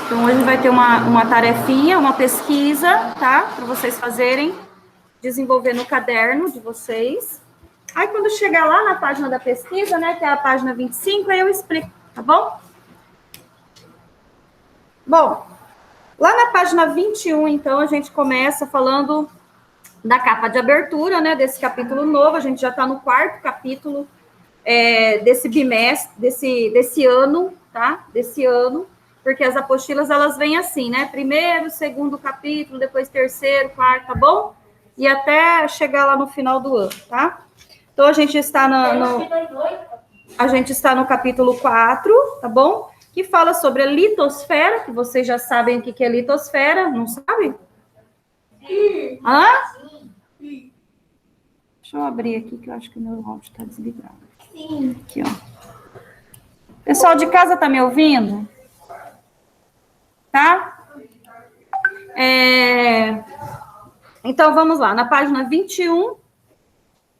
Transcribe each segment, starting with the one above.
Então, hoje vai ter uma tarefinha, uma pesquisa, tá? Para vocês fazerem, desenvolver no caderno de vocês. Aí, quando chegar lá na página da pesquisa, né, que é a página 25, aí eu explico, tá bom? Bom, lá na página 21, então, a gente começa falando da capa de abertura, né, desse capítulo novo. A gente já está no 4º capítulo desse bimestre, desse ano, tá? Desse ano, porque as apostilas, elas vêm assim, né? 1º, 2º capítulo, depois 3º, 4º, tá bom? E até chegar lá no final do ano, tá? Então, a gente está no capítulo 4, tá bom? Que fala sobre a litosfera, que vocês já sabem o que é litosfera, não sabem? Hã? Deixa eu abrir aqui, que eu acho que o meu áudio está desligado. Sim. Aqui, ó. Pessoal de casa tá me ouvindo? Tá? Então, vamos lá. Na página 21,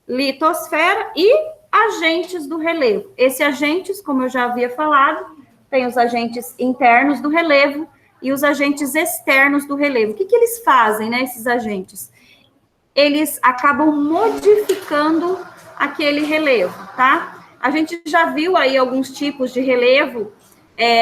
litosfera e agentes do relevo. Esses agentes, como eu já havia falado, tem os agentes internos do relevo e os agentes externos do relevo. O que eles fazem, né, esses agentes? Eles acabam modificando aquele relevo, tá? A gente já viu aí alguns tipos de relevo,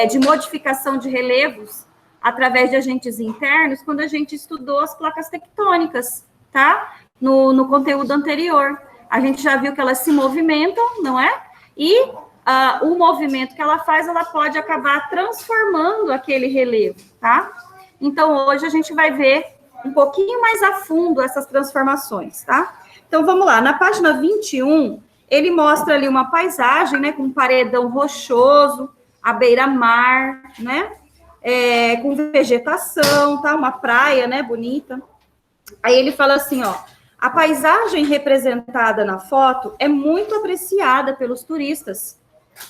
de modificação de relevos, através de agentes internos, quando a gente estudou as placas tectônicas, tá? No conteúdo anterior. A gente já viu que elas se movimentam, não é? E o movimento que ela faz, ela pode acabar transformando aquele relevo, tá? Então, hoje a gente vai ver um pouquinho mais a fundo essas transformações, tá? Então, vamos lá. Na página 21, ele mostra ali uma paisagem, né, com um paredão rochoso, à beira-mar, né, com vegetação, tá? Uma praia, né, bonita. Aí ele fala assim, ó, a paisagem representada na foto é muito apreciada pelos turistas.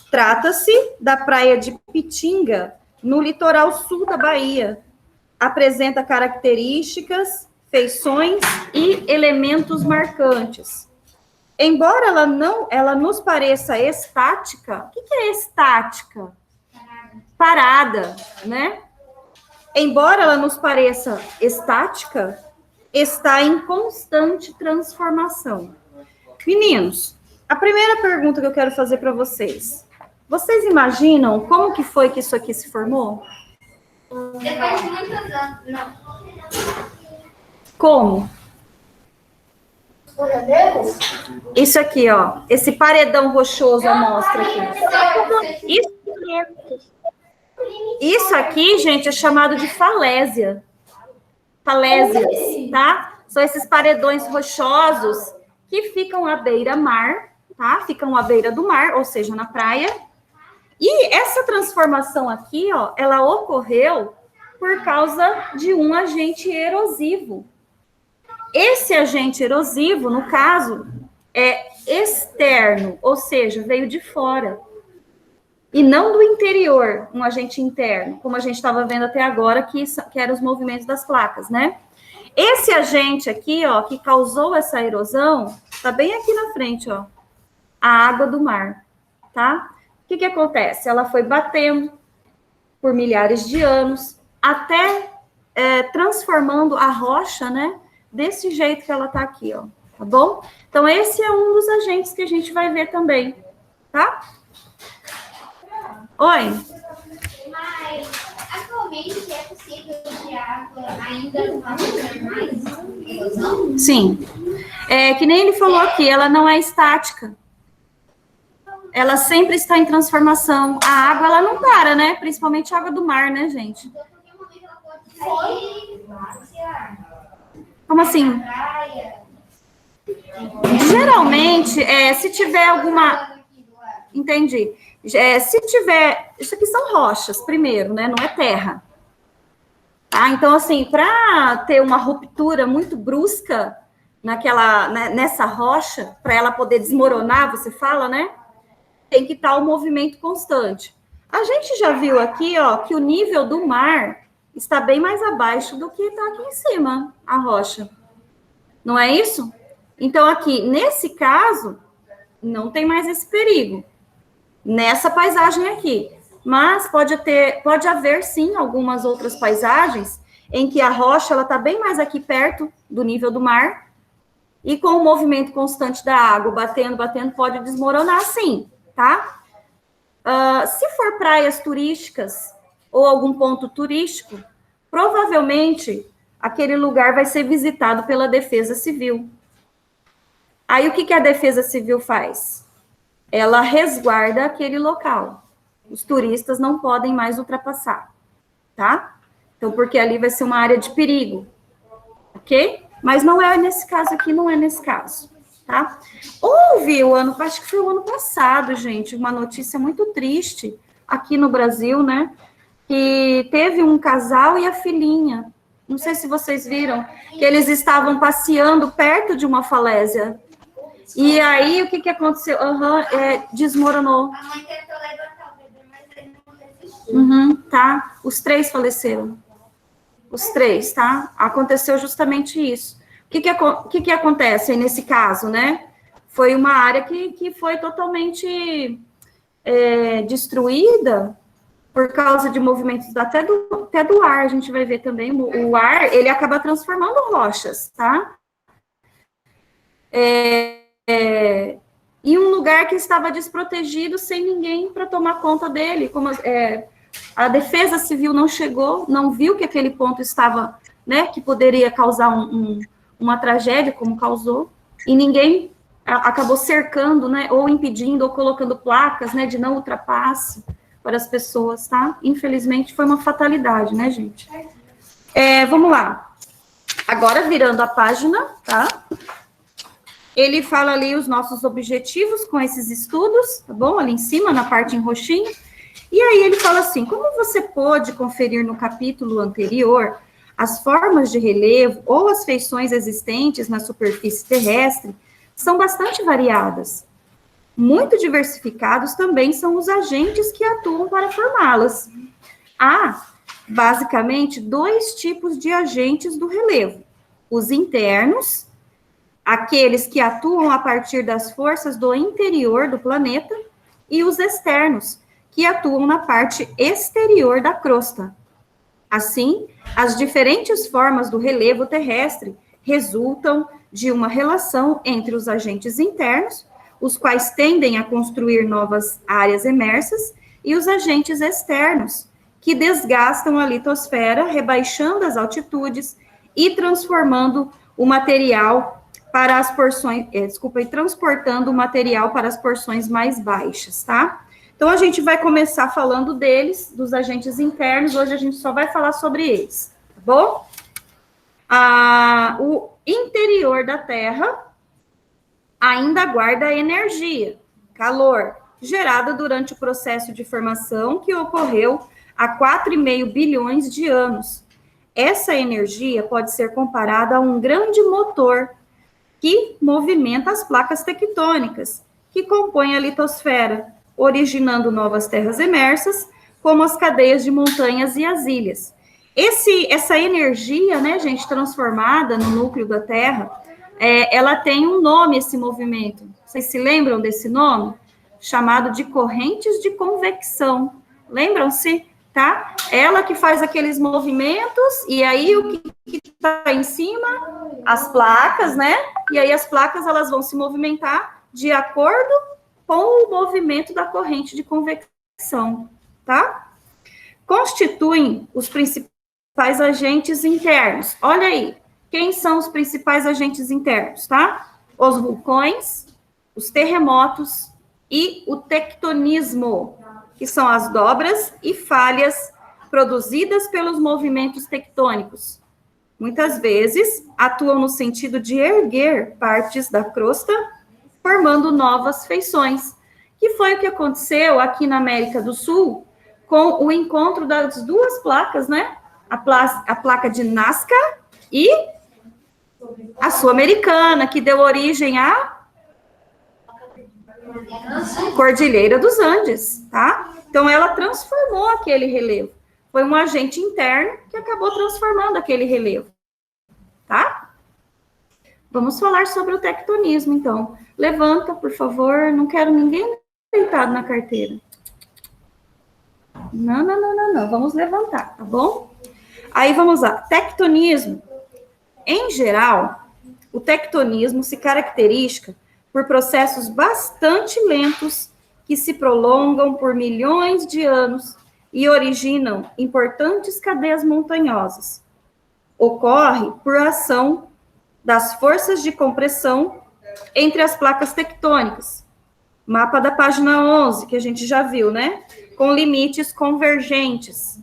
Trata-se da praia de Pitinga, no litoral sul da Bahia. Apresenta características, feições e elementos marcantes. Embora ela nos pareça estática, o que é estática? Parada, né? Embora ela nos pareça estática, está em constante transformação. Meninos, a primeira pergunta que eu quero fazer para vocês. Vocês imaginam como que foi que isso aqui se formou? Depois de muitos anos, não. Como? Isso aqui, ó. Esse paredão rochoso amostra aqui. Isso aqui, gente, é chamado de falésia. Falésias, tá? São esses paredões rochosos que ficam à beira-mar, tá? Ficam à beira do mar, ou seja, na praia. E essa transformação aqui, ó, ela ocorreu por causa de um agente erosivo. Esse agente erosivo, no caso, é externo, ou seja, veio de fora. E não do interior, um agente interno, como a gente estava vendo até agora, que eram os movimentos das placas, né? Esse agente aqui, ó, que causou essa erosão, tá bem aqui na frente, ó, a água do mar, tá? O que acontece? Ela foi batendo por milhares de anos, até transformando a rocha, né? Desse jeito que ela tá aqui, ó, tá bom? Então, esse é um dos agentes que a gente vai ver também, tá? Oi? Mas, atualmente, é possível que a água ainda não mais erosão? Sim. Que nem ele falou aqui, ela não é estática. Ela sempre está em transformação. A água, ela não para, né? Principalmente a água do mar, né, gente? Então, por que um momento ela pode sair? Como assim? Geralmente, se tiver alguma... Entendi. Se tiver... Isso aqui são rochas, primeiro, né? Não é terra. Tá? Então, assim, para ter uma ruptura muito brusca nessa rocha, para ela poder desmoronar, você fala, né? Tem que estar o movimento constante. A gente já viu aqui, ó, que o nível do mar está bem mais abaixo do que está aqui em cima, a rocha. Não é isso? Então, aqui, nesse caso, não tem mais esse perigo. Nessa paisagem aqui. mas pode haver, sim, algumas outras paisagens em que a rocha ela está bem mais aqui perto do nível do mar, e com o movimento constante da água batendo, pode desmoronar, sim, tá? Se for praias turísticas ou algum ponto turístico, provavelmente aquele lugar vai ser visitado pela Defesa Civil. Aí o que a Defesa Civil faz? Ela resguarda aquele local. Os turistas não podem mais ultrapassar, tá? Então, porque ali vai ser uma área de perigo, ok? Mas não é nesse caso aqui, não é nesse caso, tá? Houve acho que foi o ano passado, gente, uma notícia muito triste aqui no Brasil, né? Que teve um casal e a filhinha. Não sei se vocês viram, que eles estavam passeando perto de uma falésia. E aí, o que aconteceu? Desmoronou. A mãe tentou levantar o bebê, mas ele não resistiu. Tá. Os 3 faleceram. Os 3, tá? Aconteceu justamente isso. O que acontece nesse caso, né? Foi uma área que foi totalmente destruída por causa de movimentos até do ar. A gente vai ver também, o ar, ele acaba transformando rochas, tá? E um lugar que estava desprotegido, sem ninguém para tomar conta dele. Como a Defesa Civil não chegou, não viu que aquele ponto estava, né, que poderia causar uma tragédia, como causou, e ninguém acabou cercando, né, ou impedindo, ou colocando placas, né, de não ultrapasse para as pessoas, tá? Infelizmente, foi uma fatalidade, né, gente? Vamos lá. Agora, virando a página, tá? Ele fala ali os nossos objetivos com esses estudos, tá bom? Ali em cima, na parte em roxinho. E aí ele fala assim, como você pôde conferir no capítulo anterior, as formas de relevo ou as feições existentes na superfície terrestre são bastante variadas. Muito diversificados também são os agentes que atuam para formá-las. Há, basicamente, 2 tipos de agentes do relevo. Os internos, aqueles que atuam a partir das forças do interior do planeta, e os externos, que atuam na parte exterior da crosta. Assim, as diferentes formas do relevo terrestre resultam de uma relação entre os agentes internos, os quais tendem a construir novas áreas emersas, e os agentes externos, que desgastam a litosfera, rebaixando as altitudes e transformando o material para as porções, transportando o material para as porções mais baixas, tá? Então, a gente vai começar falando deles, dos agentes internos, hoje a gente só vai falar sobre eles, tá bom? O interior da Terra ainda guarda energia, calor, gerada durante o processo de formação que ocorreu há 4,5 bilhões de anos. Essa energia pode ser comparada a um grande motor que movimenta as placas tectônicas, que compõem a litosfera, originando novas terras emersas, como as cadeias de montanhas e as ilhas. Essa energia, né, gente, transformada no núcleo da Terra, ela tem um nome, esse movimento. Vocês se lembram desse nome? Chamado de correntes de convecção. Lembram-se? Tá? Ela que faz aqueles movimentos, e aí o que está em cima? As placas, né? E aí as placas, elas vão se movimentar de acordo com o movimento da corrente de convecção, tá? Constituem os principais agentes internos. Olha aí, quem são os principais agentes internos, tá? Os vulcões, os terremotos e o tectonismo, que são as dobras e falhas produzidas pelos movimentos tectônicos. Muitas vezes, atuam no sentido de erguer partes da crosta, formando novas feições, que foi o que aconteceu aqui na América do Sul, com o encontro das 2 placas, né? A placa de Nazca e a Sul-Americana, que deu origem à Cordilheira dos Andes, tá? Então, ela transformou aquele relevo. Foi um agente interno que acabou transformando aquele relevo, tá? Vamos falar sobre o tectonismo, então. Levanta, por favor, não quero ninguém deitado na carteira. Não. Vamos levantar, tá bom? Aí vamos lá. Tectonismo. Em geral, o tectonismo se caracteriza por processos bastante lentos que se prolongam por milhões de anos e originam importantes cadeias montanhosas. Ocorre por ação das forças de compressão entre as placas tectônicas. Mapa da página 11, que a gente já viu, né? Com limites convergentes.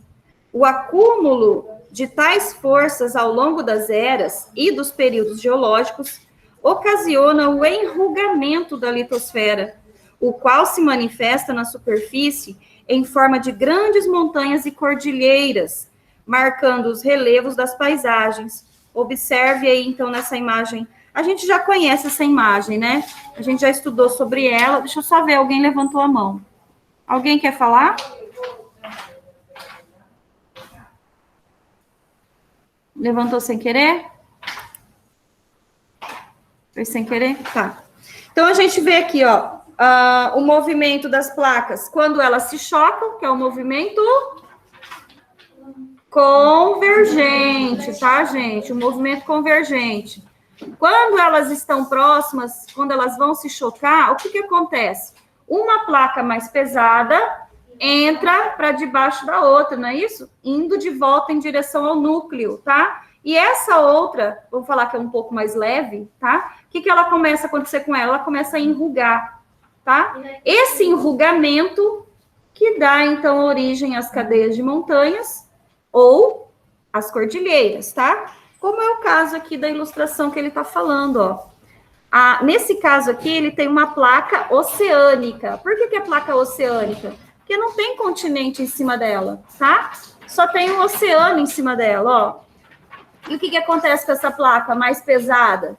O acúmulo de tais forças ao longo das eras e dos períodos geológicos ocasiona o enrugamento da litosfera, o qual se manifesta na superfície em forma de grandes montanhas e cordilheiras, marcando os relevos das paisagens. Observe aí, então, nessa imagem. A gente já conhece essa imagem, né? A gente já estudou sobre ela. Deixa eu só ver, alguém levantou a mão. Alguém quer falar? Levantou sem querer? Foi sem querer? Tá. Então, a gente vê aqui, ó, o movimento das placas. Quando elas se chocam, que é o movimento convergente, tá, gente? O movimento convergente. Quando elas estão próximas, quando elas vão se chocar, o que acontece? Uma placa mais pesada entra para debaixo da outra, não é isso? Indo de volta em direção ao núcleo, tá? E essa outra, vou falar que é um pouco mais leve, tá? O que ela começa a acontecer com ela? Ela começa a enrugar, tá? Esse enrugamento que dá, então, origem às cadeias de montanhas ou às cordilheiras, tá? Como é o caso aqui da ilustração que ele está falando, ó. Nesse caso aqui, ele tem uma placa oceânica. Por que é placa oceânica? Porque não tem continente em cima dela, tá? Só tem um oceano em cima dela, ó. E o que acontece com essa placa mais pesada?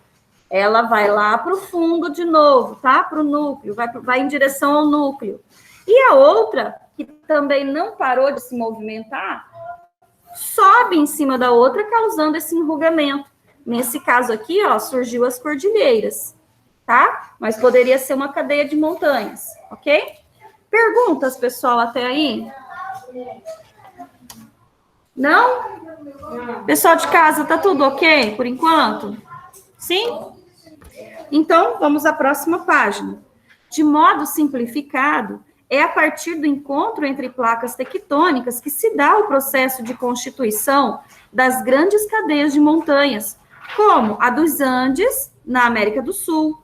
Ela vai lá para o fundo de novo, tá? Para o núcleo, vai em direção ao núcleo. E a outra, que também não parou de se movimentar, sobe em cima da outra, causando esse enrugamento. Nesse caso aqui, ó, surgiu as cordilheiras, tá? Mas poderia ser uma cadeia de montanhas, ok? Perguntas, pessoal, até aí? Não? Pessoal de casa, tá tudo ok por enquanto? Sim? Então, vamos à próxima página. De modo simplificado, é a partir do encontro entre placas tectônicas que se dá o processo de constituição das grandes cadeias de montanhas, como a dos Andes, na América do Sul,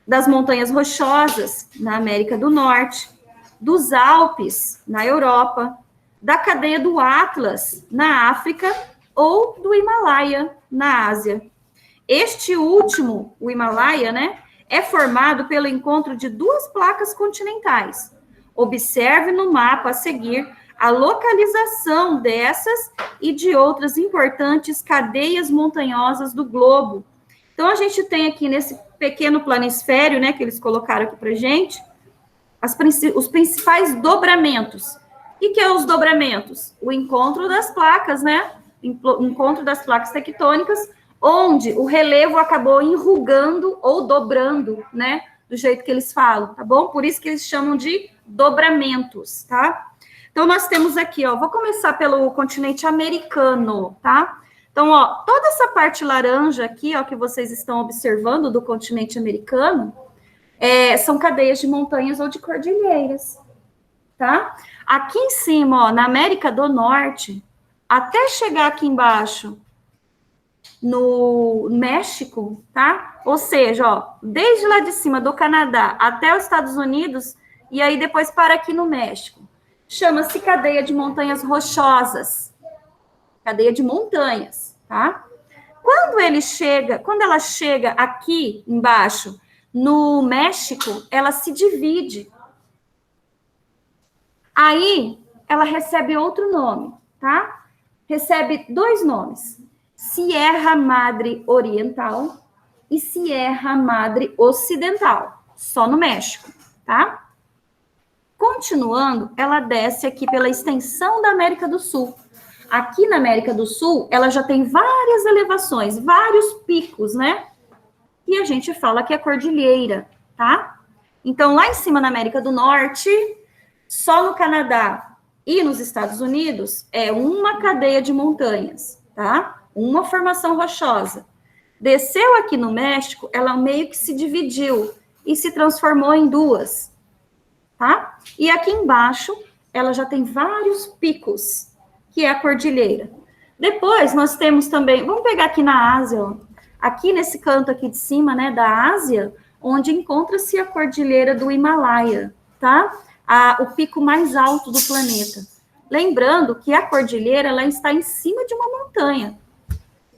das montanhas rochosas, na América do Norte, dos Alpes, na Europa, da cadeia do Atlas, na África, ou do Himalaia, na Ásia. Este último, o Himalaia, né, é formado pelo encontro de duas placas continentais. Observe no mapa a seguir a localização dessas e de outras importantes cadeias montanhosas do globo. Então, a gente tem aqui nesse pequeno planisfério, né, que eles colocaram aqui para gente, os principais dobramentos. O que é os dobramentos? O encontro das placas, né? O encontro das placas tectônicas, onde o relevo acabou enrugando ou dobrando, né? Do jeito que eles falam, tá bom? Por isso que eles chamam de dobramentos, tá? Então, nós temos aqui, ó, vou começar pelo continente americano, tá? Então, ó, toda essa parte laranja aqui, ó, que vocês estão observando do continente americano, são cadeias de montanhas ou de cordilheiras, tá? Aqui em cima, ó, na América do Norte, até chegar aqui embaixo, no México, tá? Ou seja, ó, desde lá de cima do Canadá até os Estados Unidos, e aí depois para aqui no México. Chama-se cadeia de montanhas rochosas. Cadeia de montanhas, tá? Quando ela chega aqui embaixo, no México, ela se divide. Aí, ela recebe outro nome, tá? Recebe dois nomes. Sierra Madre Oriental e Sierra Madre Ocidental, só no México, tá? Continuando, ela desce aqui pela extensão da América do Sul. Aqui na América do Sul, ela já tem várias elevações, vários picos, né? E a gente fala que é cordilheira, tá? Então, lá em cima na América do Norte, só no Canadá E nos Estados Unidos, é uma cadeia de montanhas, tá? Uma formação rochosa. Desceu aqui no México, ela meio que se dividiu e se transformou em duas, tá? E aqui embaixo, ela já tem vários picos, que é a cordilheira. Depois, nós temos também, vamos pegar aqui na Ásia, ó, aqui nesse canto aqui de cima, né, da Ásia, onde encontra-se a cordilheira do Himalaia, tá? O pico mais alto do planeta. Lembrando que a cordilheira, ela está em cima de uma montanha.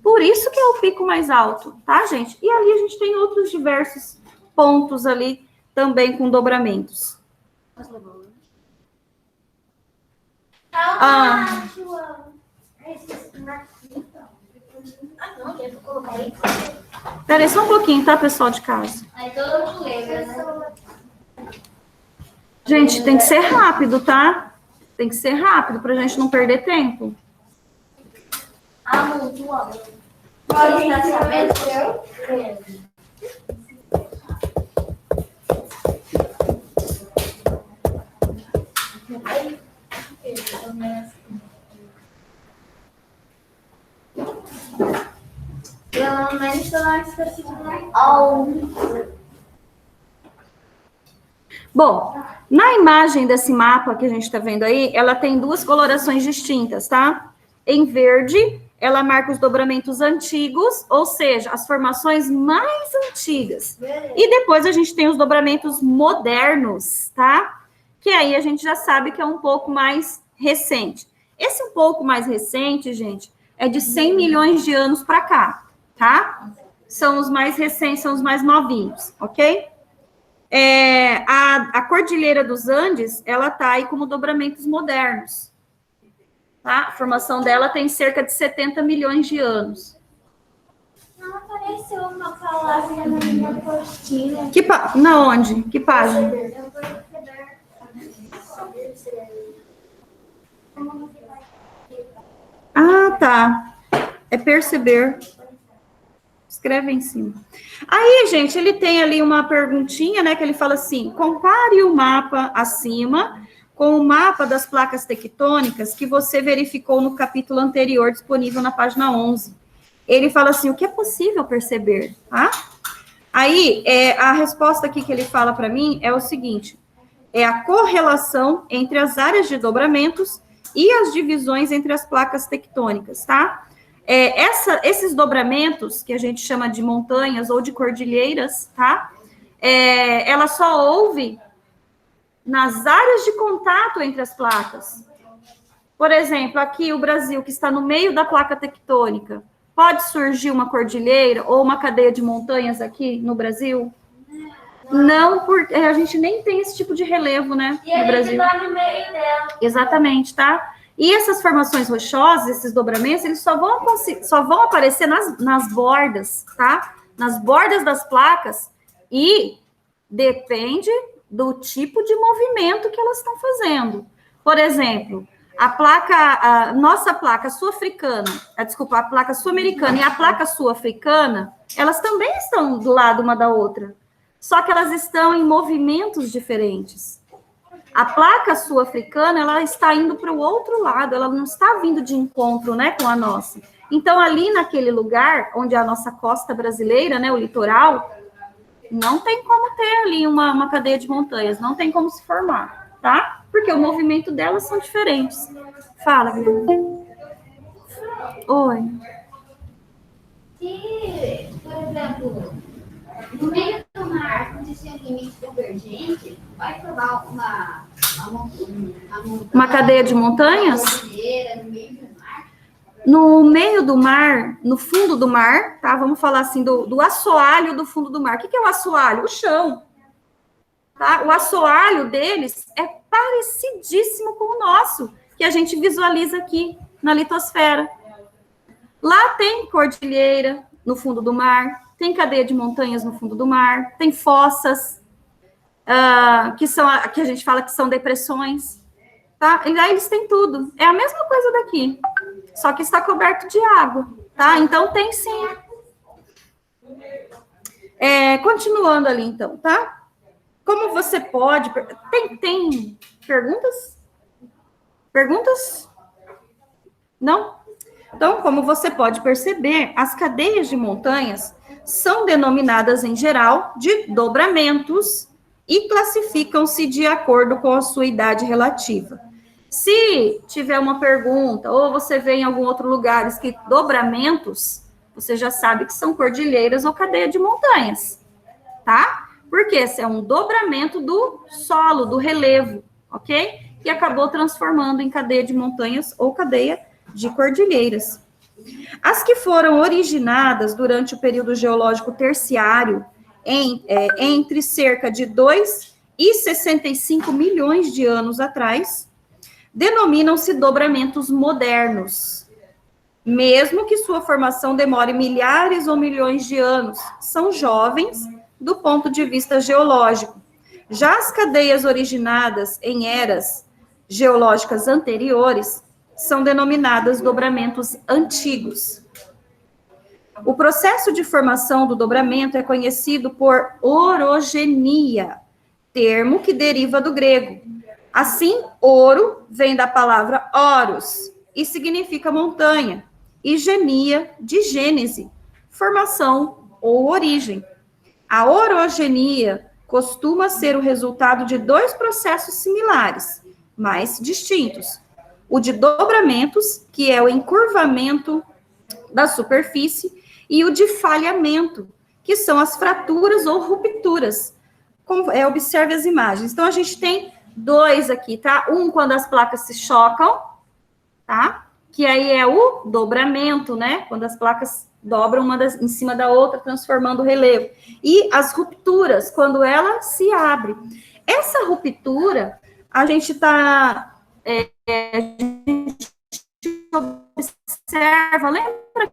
Por isso que é o pico mais alto, tá, gente? E ali a gente tem outros diversos pontos ali, também com dobramentos. Peraí só um pouquinho, tá, pessoal de casa? Gente, tem que ser rápido, tá? Tem que ser rápido pra gente não perder tempo. Pode estar sabendo? Pelo menos eu não esqueci de Bom, na imagem desse mapa que a gente está vendo aí, ela tem duas colorações distintas, tá? Em verde, ela marca os dobramentos antigos, ou seja, as formações mais antigas. E depois a gente tem os dobramentos modernos, tá? Que aí a gente já sabe que é um pouco mais recente. Esse um pouco mais recente, gente, é de 100 milhões de anos para cá, tá? São os mais recentes, são os mais novinhos, ok? A Cordilheira dos Andes, ela tá aí como dobramentos modernos. Tá? A formação dela tem cerca de 70 milhões de anos. Não apareceu uma palavra na minha apostila. Na onde? Que página? Ah, tá. É perceber. Escreve em cima. Aí, gente, ele tem ali uma perguntinha, né, que ele fala assim, compare o mapa acima com o mapa das placas tectônicas que você verificou no capítulo anterior, disponível na página 11. Ele fala assim, o que é possível perceber, tá? Aí, a resposta aqui que ele fala para mim é o seguinte, é a correlação entre as áreas de dobramentos e as divisões entre as placas tectônicas, tá? Esses dobramentos, que a gente chama de montanhas ou de cordilheiras, tá? Ela só houve nas áreas de contato entre as placas. Por exemplo, aqui o Brasil, que está no meio da placa tectônica, pode surgir uma cordilheira ou uma cadeia de montanhas aqui no Brasil? Não, porque a gente nem tem esse tipo de relevo, né, no Brasil. E a gente está no meio dela. Exatamente, tá? E essas formações rochosas, esses dobramentos, eles só vão aparecer nas bordas, tá? Nas bordas das placas e depende do tipo de movimento que elas estão fazendo. Por exemplo, a nossa placa sul-africana, a placa sul-americana e a placa sul-africana, elas também estão do lado uma da outra, só que elas estão em movimentos diferentes. A placa sul-africana, ela está indo para o outro lado, ela não está vindo de encontro, né, com a nossa. Então, ali naquele lugar, onde é a nossa costa brasileira, né, o litoral, não tem como ter ali uma cadeia de montanhas, não tem como se formar, tá? Porque o movimento delas são diferentes. Fala, Guilherme. Oi. Se, por exemplo, no meio do mar acontecer um limite convergente, vai formar uma cadeia de montanhas? No meio do mar. No meio do mar, no fundo do mar, tá? Vamos falar assim do assoalho do fundo do mar. O que é o assoalho? O chão. Tá? O assoalho deles é parecidíssimo com o nosso, que a gente visualiza aqui na litosfera. Lá tem cordilheira no fundo do mar, tem cadeia de montanhas no fundo do mar, tem fossas, que a gente fala que são depressões. Tá? E aí eles têm tudo. É a mesma coisa daqui, só que está coberto de água, tá? Então tem sim. Continuando ali, então, tá? Como você pode... Tem perguntas? Perguntas? Não? Então, como você pode perceber, as cadeias de montanhas são denominadas, em geral, de dobramentos e classificam-se de acordo com a sua idade relativa. Se tiver uma pergunta, ou você vê em algum outro lugar escrito dobramentos, você já sabe que são cordilheiras ou cadeia de montanhas, tá? Porque esse é um dobramento do solo, do relevo, ok? Que acabou transformando em cadeia de montanhas ou cadeia de cordilheiras. As que foram originadas durante o período geológico terciário, entre cerca de 2 e 65 milhões de anos atrás, denominam-se dobramentos modernos, mesmo que sua formação demore milhares ou milhões de anos, são jovens do ponto de vista geológico. Já as cadeias originadas em eras geológicas anteriores são denominadas dobramentos antigos. O processo de formação do dobramento é conhecido por orogenia, termo que deriva do grego. Assim, ouro vem da palavra oros e significa montanha, e genia, de gênese, formação ou origem. A orogenia costuma ser o resultado de dois processos similares, mas distintos. O de dobramentos, que é o encurvamento da superfície, e o de falhamento, que são as fraturas ou rupturas. Observe as imagens. Então, a gente tem dois aqui, tá? Um, quando as placas se chocam, tá? Que aí é o dobramento, né? Quando as placas dobram uma em cima da outra, transformando o relevo. E as rupturas, quando ela se abre. Essa ruptura, a gente observa, lembra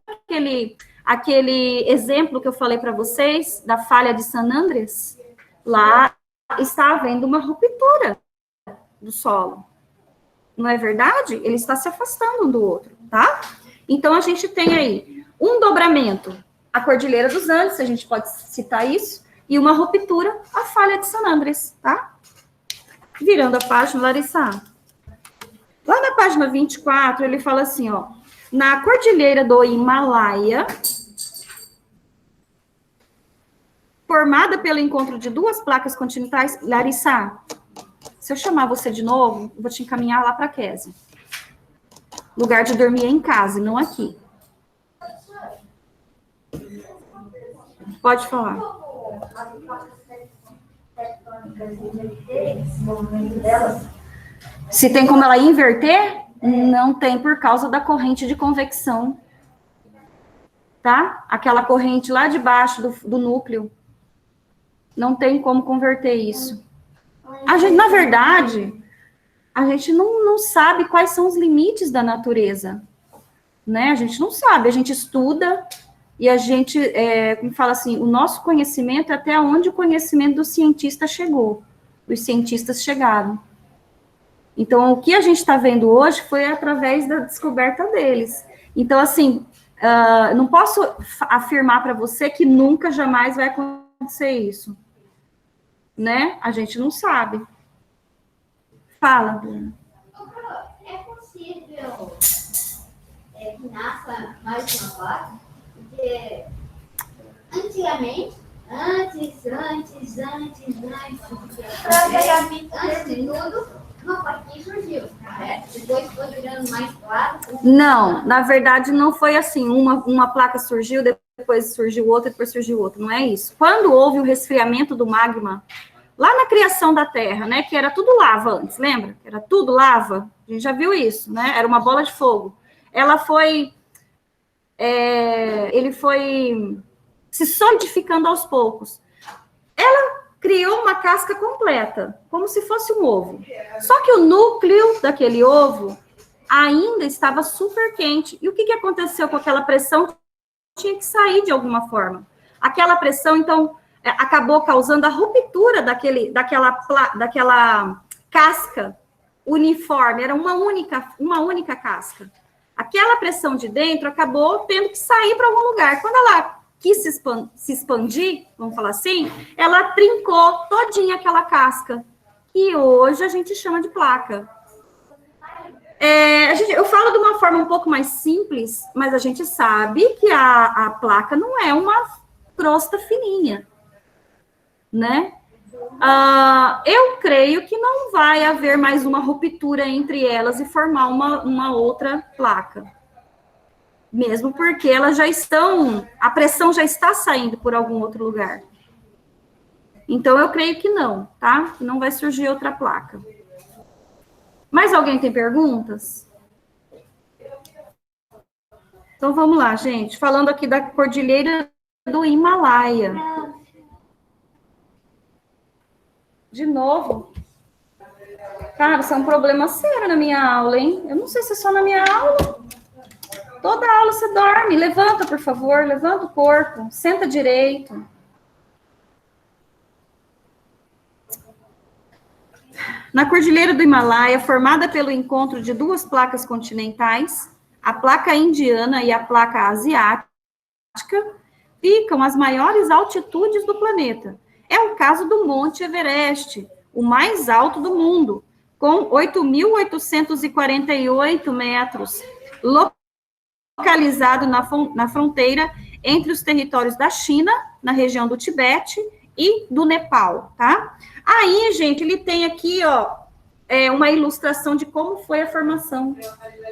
aquele exemplo que eu falei para vocês, da falha de San Andrés? Lá está havendo uma ruptura do solo. Não é verdade? Ele está se afastando um do outro, tá? Então, a gente tem aí um dobramento, a Cordilheira dos Andes, a gente pode citar isso, e uma ruptura, a falha de San Andrés, tá? Virando a página, Larissa. Lá na página 24, ele fala assim, ó, na Cordilheira do Himalaia, formada pelo encontro de duas placas continentais, Larissa, se eu chamar você de novo, eu vou te encaminhar lá para a Kézia. Lugar de dormir é em casa, não aqui. Pode falar. Se tem como ela inverter? Não tem, por causa da corrente de convecção. Tá? Aquela corrente lá de baixo do núcleo. Não tem como converter isso. A gente, na verdade, a gente não sabe quais são os limites da natureza. Né? A gente não sabe, a gente estuda e a gente, como fala assim, o nosso conhecimento é até onde o conhecimento do cientista chegou. Os cientistas chegaram. Então, o que a gente está vendo hoje foi através da descoberta deles. Então, assim, não posso afirmar para você que nunca, jamais vai acontecer isso. Né? A gente não sabe. Fala, Bruna. É possível que nasça mais uma vaca? Porque antigamente, antes de tudo, uma vaquinha surgiu, né? Depois foi virando mais claro. Não, na verdade não foi assim, uma placa surgiu, depois surgiu outra, depois surgiu outra, não é isso. Quando houve o resfriamento do magma, lá na criação da Terra, né, que era tudo lava antes, lembra? Era tudo lava, a gente já viu isso, né? Era uma bola de fogo. Ele foi se solidificando aos poucos. Ela criou uma casca completa, como se fosse um ovo. Só que o núcleo daquele ovo ainda estava super quente. E o que aconteceu com aquela pressão? Tinha que sair de alguma forma. Aquela pressão, então, acabou causando a ruptura daquela casca uniforme. Era uma única casca. Aquela pressão de dentro acabou tendo que sair para algum lugar. Quando ela quis se expandir, vamos falar assim, ela trincou todinha aquela casca, que hoje a gente chama de placa. Eu falo de uma forma um pouco mais simples, mas a gente sabe que a placa não é uma crosta fininha, né? Eu creio que não vai haver mais uma ruptura entre elas e formar uma outra placa. Mesmo porque elas já estão, a pressão já está saindo por algum outro lugar. Então, eu creio que não, tá? Que não vai surgir outra placa. Mais alguém tem perguntas? Então, vamos lá, gente. Falando aqui da Cordilheira do Himalaia. De novo. Cara, isso é um problema sério na minha aula, hein? Eu não sei se é só na minha aula. Toda aula você dorme. Levanta, por favor. Levanta o corpo. Senta direito. Na Cordilheira do Himalaia, formada pelo encontro de duas placas continentais, a placa indiana e a placa asiática, ficam as maiores altitudes do planeta. É o caso do Monte Everest, o mais alto do mundo, com 8.848 metros, localizado na fronteira entre os territórios da China, na região do Tibete, e do Nepal, tá? Aí, gente, ele tem aqui, ó, uma ilustração de como foi a formação,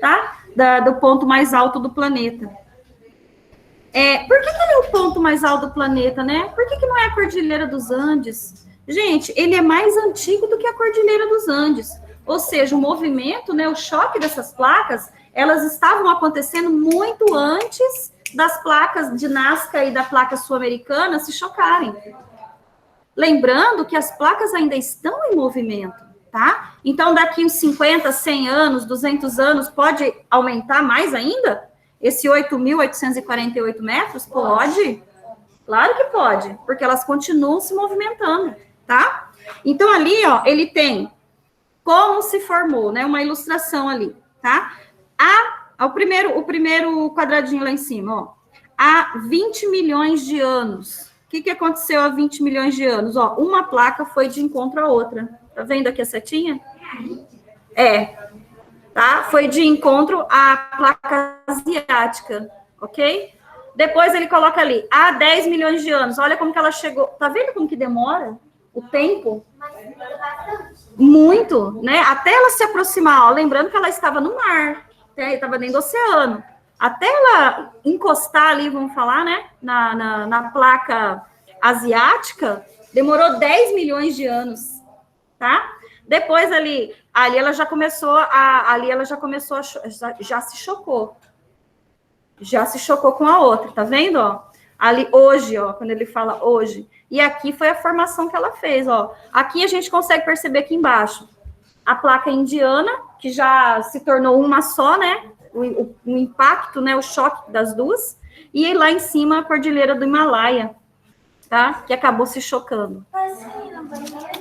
tá? Do ponto mais alto do planeta. Por que ele é o ponto mais alto do planeta, né? Por que não é a Cordilheira dos Andes? Gente, ele é mais antigo do que a Cordilheira dos Andes. Ou seja, o movimento, né, o choque dessas placas, elas estavam acontecendo muito antes das placas de Nazca e da placa sul-americana se chocarem. Lembrando que as placas ainda estão em movimento, tá? Então, daqui uns 50, 100 anos, 200 anos, pode aumentar mais ainda? Esse 8.848 metros? Pode. Claro que pode, porque elas continuam se movimentando, tá? Então, ali, ó, ele tem como se formou, né? Uma ilustração ali, tá? O primeiro quadradinho lá em cima, ó. Há 20 milhões de anos. O que aconteceu há 20 milhões de anos? Ó, uma placa foi de encontro à outra. Tá vendo aqui a setinha? Tá? Foi de encontro à placa asiática, ok? Depois ele coloca ali, há 10 milhões de anos. Olha como que ela chegou. Tá vendo como que demora o tempo? Muito, né? Até ela se aproximar, ó, lembrando que ela estava no mar, né? Estava dentro do oceano. Até ela encostar ali, vamos falar, né? Na placa asiática, demorou 10 milhões de anos, tá? Depois ali ela já começou já se chocou. Já se chocou com a outra, tá vendo, ó? Ali hoje, ó, quando ele fala hoje. E aqui foi a formação que ela fez, ó. Aqui a gente consegue perceber aqui embaixo a placa indiana, que já se tornou uma só, né? O impacto, né? O choque das duas. E lá em cima a Cordilheira do Himalaia, tá? Que acabou se chocando.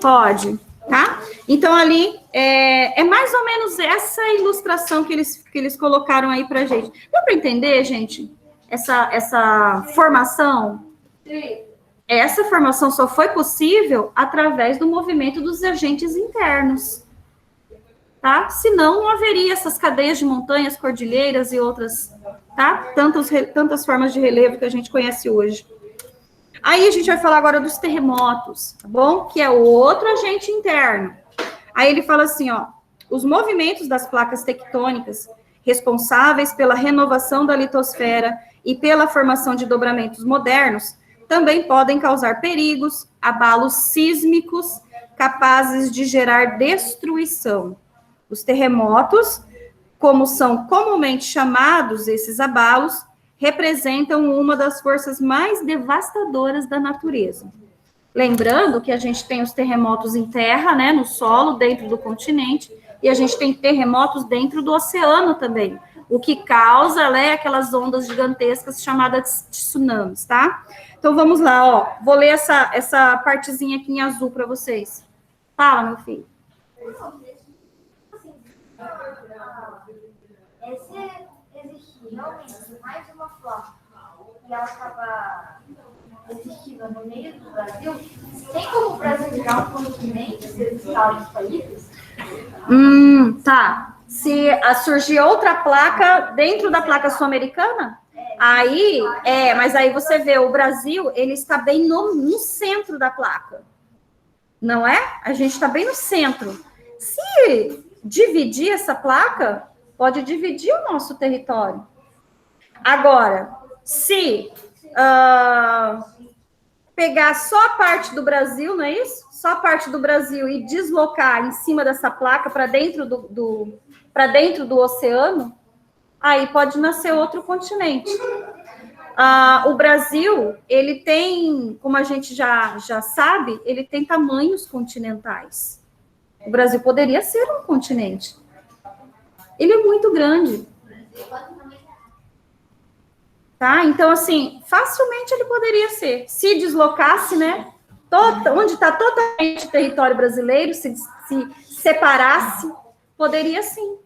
Pode, tá? Então ali é mais ou menos essa ilustração que eles colocaram aí pra gente. Deu para entender, gente? Essa formação? Sim. Essa formação só foi possível através do movimento dos agentes internos, tá? Senão não haveria essas cadeias de montanhas, cordilheiras e outras, tá? Tantas formas de relevo que a gente conhece hoje. Aí a gente vai falar agora dos terremotos, tá bom? Que é o outro agente interno. Aí ele fala assim, ó, os movimentos das placas tectônicas responsáveis pela renovação da litosfera e pela formação de dobramentos modernos também podem causar perigos, abalos sísmicos capazes de gerar destruição. Os terremotos, como são comumente chamados esses abalos, representam uma das forças mais devastadoras da natureza. Lembrando que a gente tem os terremotos em terra, né, no solo, dentro do continente, e a gente tem terremotos dentro do oceano também, o que causa, né, aquelas ondas gigantescas chamadas de tsunamis, tá? Então, vamos lá, ó, vou ler essa partezinha aqui em azul para vocês. Fala, meu filho. Se existir realmente mais uma placa e ela acaba existindo no meio do Brasil, tem como o Brasil virar um continente se eles estarem países? Tá. Se surgir outra placa dentro da placa sul-americana, aí, mas aí você vê, o Brasil, ele está bem no centro da placa, não é? A gente está bem no centro. Se dividir essa placa, pode dividir o nosso território. Agora, se pegar só a parte do Brasil, não é isso? Só a parte do Brasil e deslocar em cima dessa placa para dentro do oceano, aí pode nascer outro continente. O Brasil, ele tem, como a gente já sabe, ele tem tamanhos continentais. O Brasil poderia ser um continente. Ele é muito grande. Tá? Então, assim, facilmente ele poderia ser. Se deslocasse, né? Onde está totalmente o território brasileiro, se separasse, poderia sim.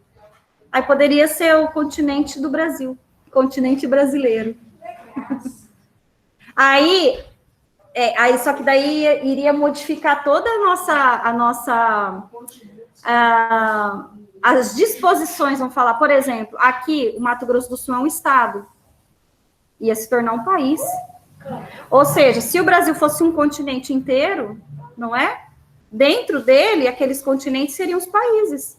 Aí poderia ser o continente do Brasil, continente brasileiro. Aí só que daí iria modificar toda as disposições, vamos falar, por exemplo, aqui o Mato Grosso do Sul é um estado, ia se tornar um país. Ou seja, se o Brasil fosse um continente inteiro, não é? Dentro dele, aqueles continentes seriam os países.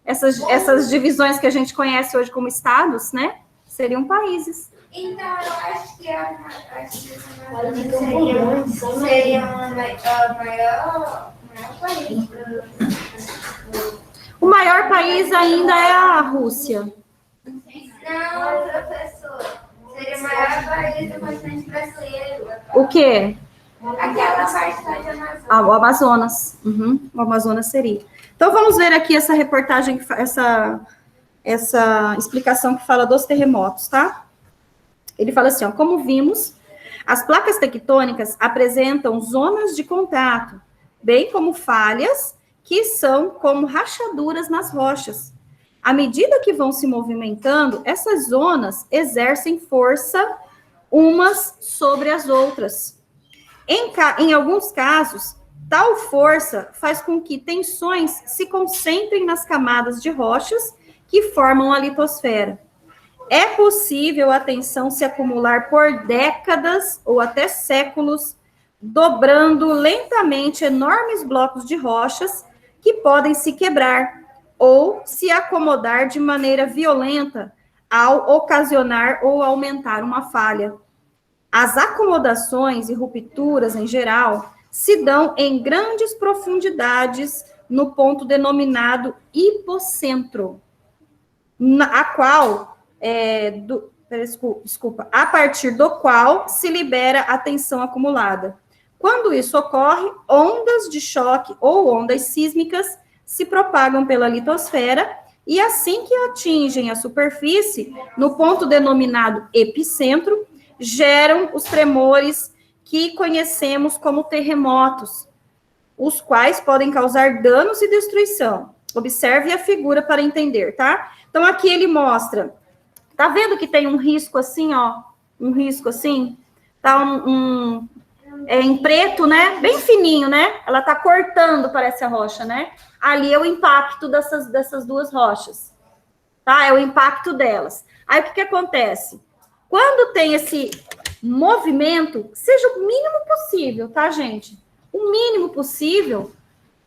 Essas divisões que a gente conhece hoje como estados, né? Seriam países. Então, eu acho que seria o maior país. O maior país ainda é a Rússia. Não, professor. Seria o maior país do continente brasileiro. O quê? Aquela parte da Amazonas. O Amazonas. Uhum, o Amazonas seria. Então, vamos ver aqui essa reportagem, essa explicação que fala dos terremotos, tá? Ele fala assim, ó, como vimos, as placas tectônicas apresentam zonas de contato, bem como falhas, que são como rachaduras nas rochas. À medida que vão se movimentando, essas zonas exercem força umas sobre as outras. Em alguns casos, tal força faz com que tensões se concentrem nas camadas de rochas que formam a litosfera. É possível a tensão se acumular por décadas ou até séculos, dobrando lentamente enormes blocos de rochas que podem se quebrar ou se acomodar de maneira violenta ao ocasionar ou aumentar uma falha. As acomodações e rupturas, em geral, se dão em grandes profundidades no ponto denominado hipocentro, a partir do qual se libera a tensão acumulada. Quando isso ocorre, ondas de choque ou ondas sísmicas se propagam pela litosfera e assim que atingem a superfície, no ponto denominado epicentro, geram os tremores que conhecemos como terremotos, os quais podem causar danos e destruição. Observe a figura para entender, tá? Então, aqui ele mostra, tá vendo que tem um risco assim, ó? Um risco assim? Tá em preto, né? Bem fininho, né? Ela tá cortando, parece a rocha, né? Ali é o impacto dessas duas rochas, tá? É o impacto delas. Aí, o que acontece? Quando tem esse movimento, seja o mínimo possível, tá, gente? O mínimo possível,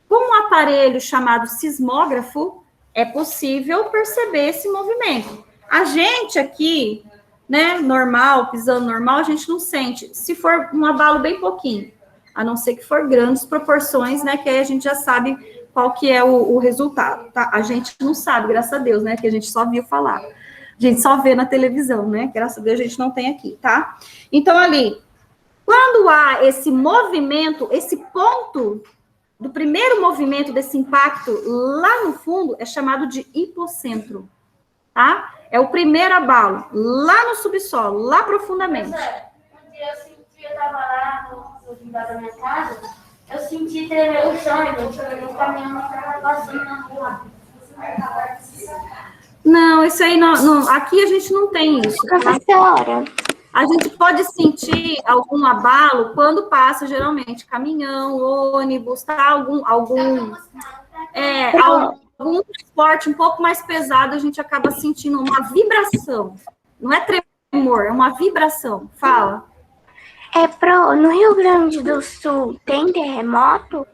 com um aparelho chamado sismógrafo, é possível perceber esse movimento. A gente aqui, né, normal, pisando normal, a gente não sente. Se for um abalo bem pouquinho, a não ser que for grandes proporções, né, que aí a gente já sabe qual que é o resultado, tá? A gente não sabe, graças a Deus, né, que a gente só viu falar. A gente só vê na televisão, né, graças a Deus a gente não tem aqui, tá? Então, ali, quando há esse movimento, esse ponto do primeiro movimento desse impacto lá no fundo, é chamado de hipocentro, tá? É o primeiro abalo, lá no subsolo, lá profundamente. Um dia eu estava lá no quintal da minha casa, eu senti tremer o chão, o caminhão estava passando na rua. Não, isso aí não, aqui a gente não tem isso. Professora. A gente pode sentir algum abalo quando passa, geralmente, caminhão, ônibus, tá? algum transporte um pouco mais pesado, a gente acaba sentindo uma vibração. Não é tremor, é uma vibração. Fala. No Rio Grande do Sul tem terremoto?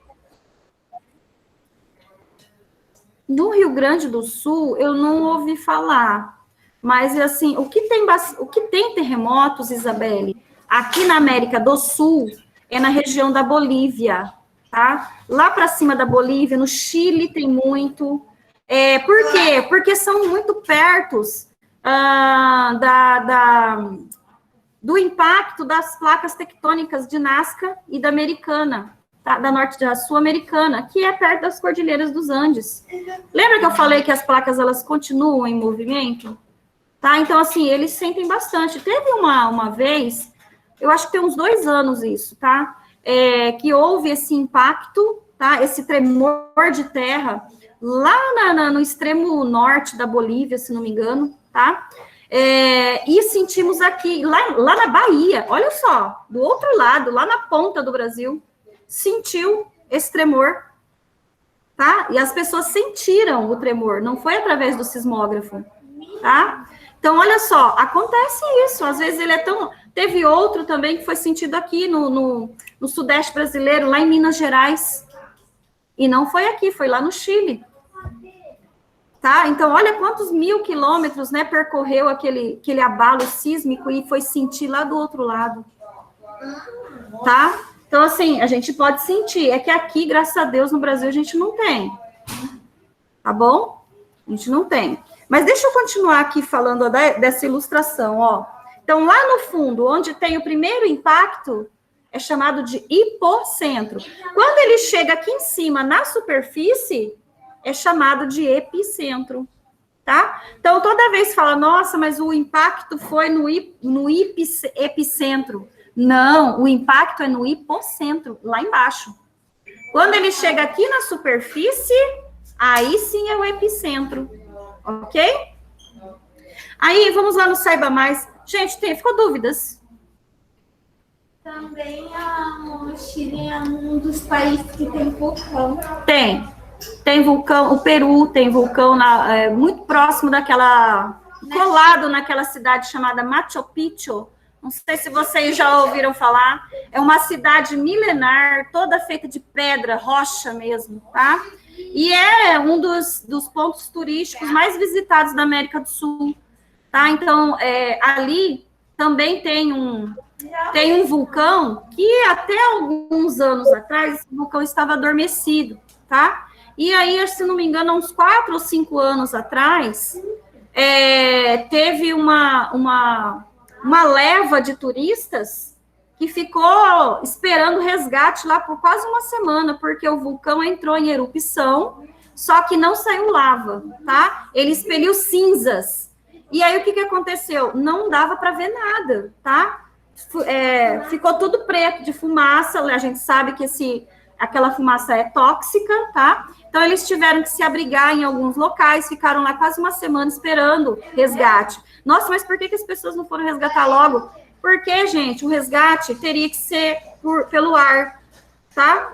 No Rio Grande do Sul, eu não ouvi falar. Mas, assim, o que tem terremotos, Isabelle, aqui na América do Sul, é na região da Bolívia, tá? Lá para cima da Bolívia, no Chile tem muito. Por quê? Porque são muito pertos do impacto das placas tectônicas de Nazca e da Americana, tá? Da Sul-Americana, que é perto das Cordilheiras dos Andes. Lembra que eu falei que as placas, elas continuam em movimento? Tá? Então, assim, eles sentem bastante. Teve uma vez, eu acho que tem uns 2 anos isso, tá? Que houve esse impacto, tá? Esse tremor de terra, lá no extremo norte da Bolívia, se não me engano, tá? E sentimos aqui, lá na Bahia, olha só, do outro lado, lá na ponta do Brasil, sentiu esse tremor, tá? E as pessoas sentiram o tremor, não foi através do sismógrafo, tá? Então, olha só, acontece isso, às vezes ele é tão... Teve outro também que foi sentido aqui no Sudeste brasileiro, lá em Minas Gerais, e não foi aqui, foi lá no Chile. Tá? Então, olha quantos 1000 quilômetros, né, percorreu aquele abalo sísmico e foi sentir lá do outro lado. Tá? Então, assim, a gente pode sentir. É que aqui, graças a Deus, no Brasil, a gente não tem. Tá bom? A gente não tem. Mas deixa eu continuar aqui falando dessa ilustração, ó. Então, lá no fundo, onde tem o primeiro impacto, é chamado de hipocentro. Quando ele chega aqui em cima, na superfície, é chamado de epicentro, tá? Então, toda vez fala, nossa, mas o impacto foi no epicentro. Não, o impacto é no hipocentro, lá embaixo. Quando ele chega aqui na superfície, aí sim é o epicentro, ok? Aí, vamos lá no Saiba Mais. Gente, ficou dúvidas? Também o Chile é um dos países que tem vulcão. Tem vulcão, o Peru tem vulcão muito próximo colado naquela cidade chamada Machu Picchu. Não sei se vocês já ouviram falar. É uma cidade milenar, toda feita de pedra, rocha mesmo, tá? E é um dos pontos turísticos mais visitados da América do Sul, tá? Então, ali também tem um vulcão que até alguns anos atrás, esse vulcão estava adormecido, tá? E aí, se não me engano, há uns 4 ou 5 anos atrás, teve uma leva de turistas que ficou esperando resgate lá por quase uma semana, porque o vulcão entrou em erupção, só que não saiu lava, tá? Ele expeliu cinzas. E aí, o que aconteceu? Não dava para ver nada, tá? Ficou tudo preto de fumaça, a gente sabe que aquela fumaça é tóxica, tá? Então, eles tiveram que se abrigar em alguns locais, ficaram lá quase uma semana esperando resgate. Nossa, mas por que as pessoas não foram resgatar logo? Porque, gente, o resgate teria que ser pelo ar, tá?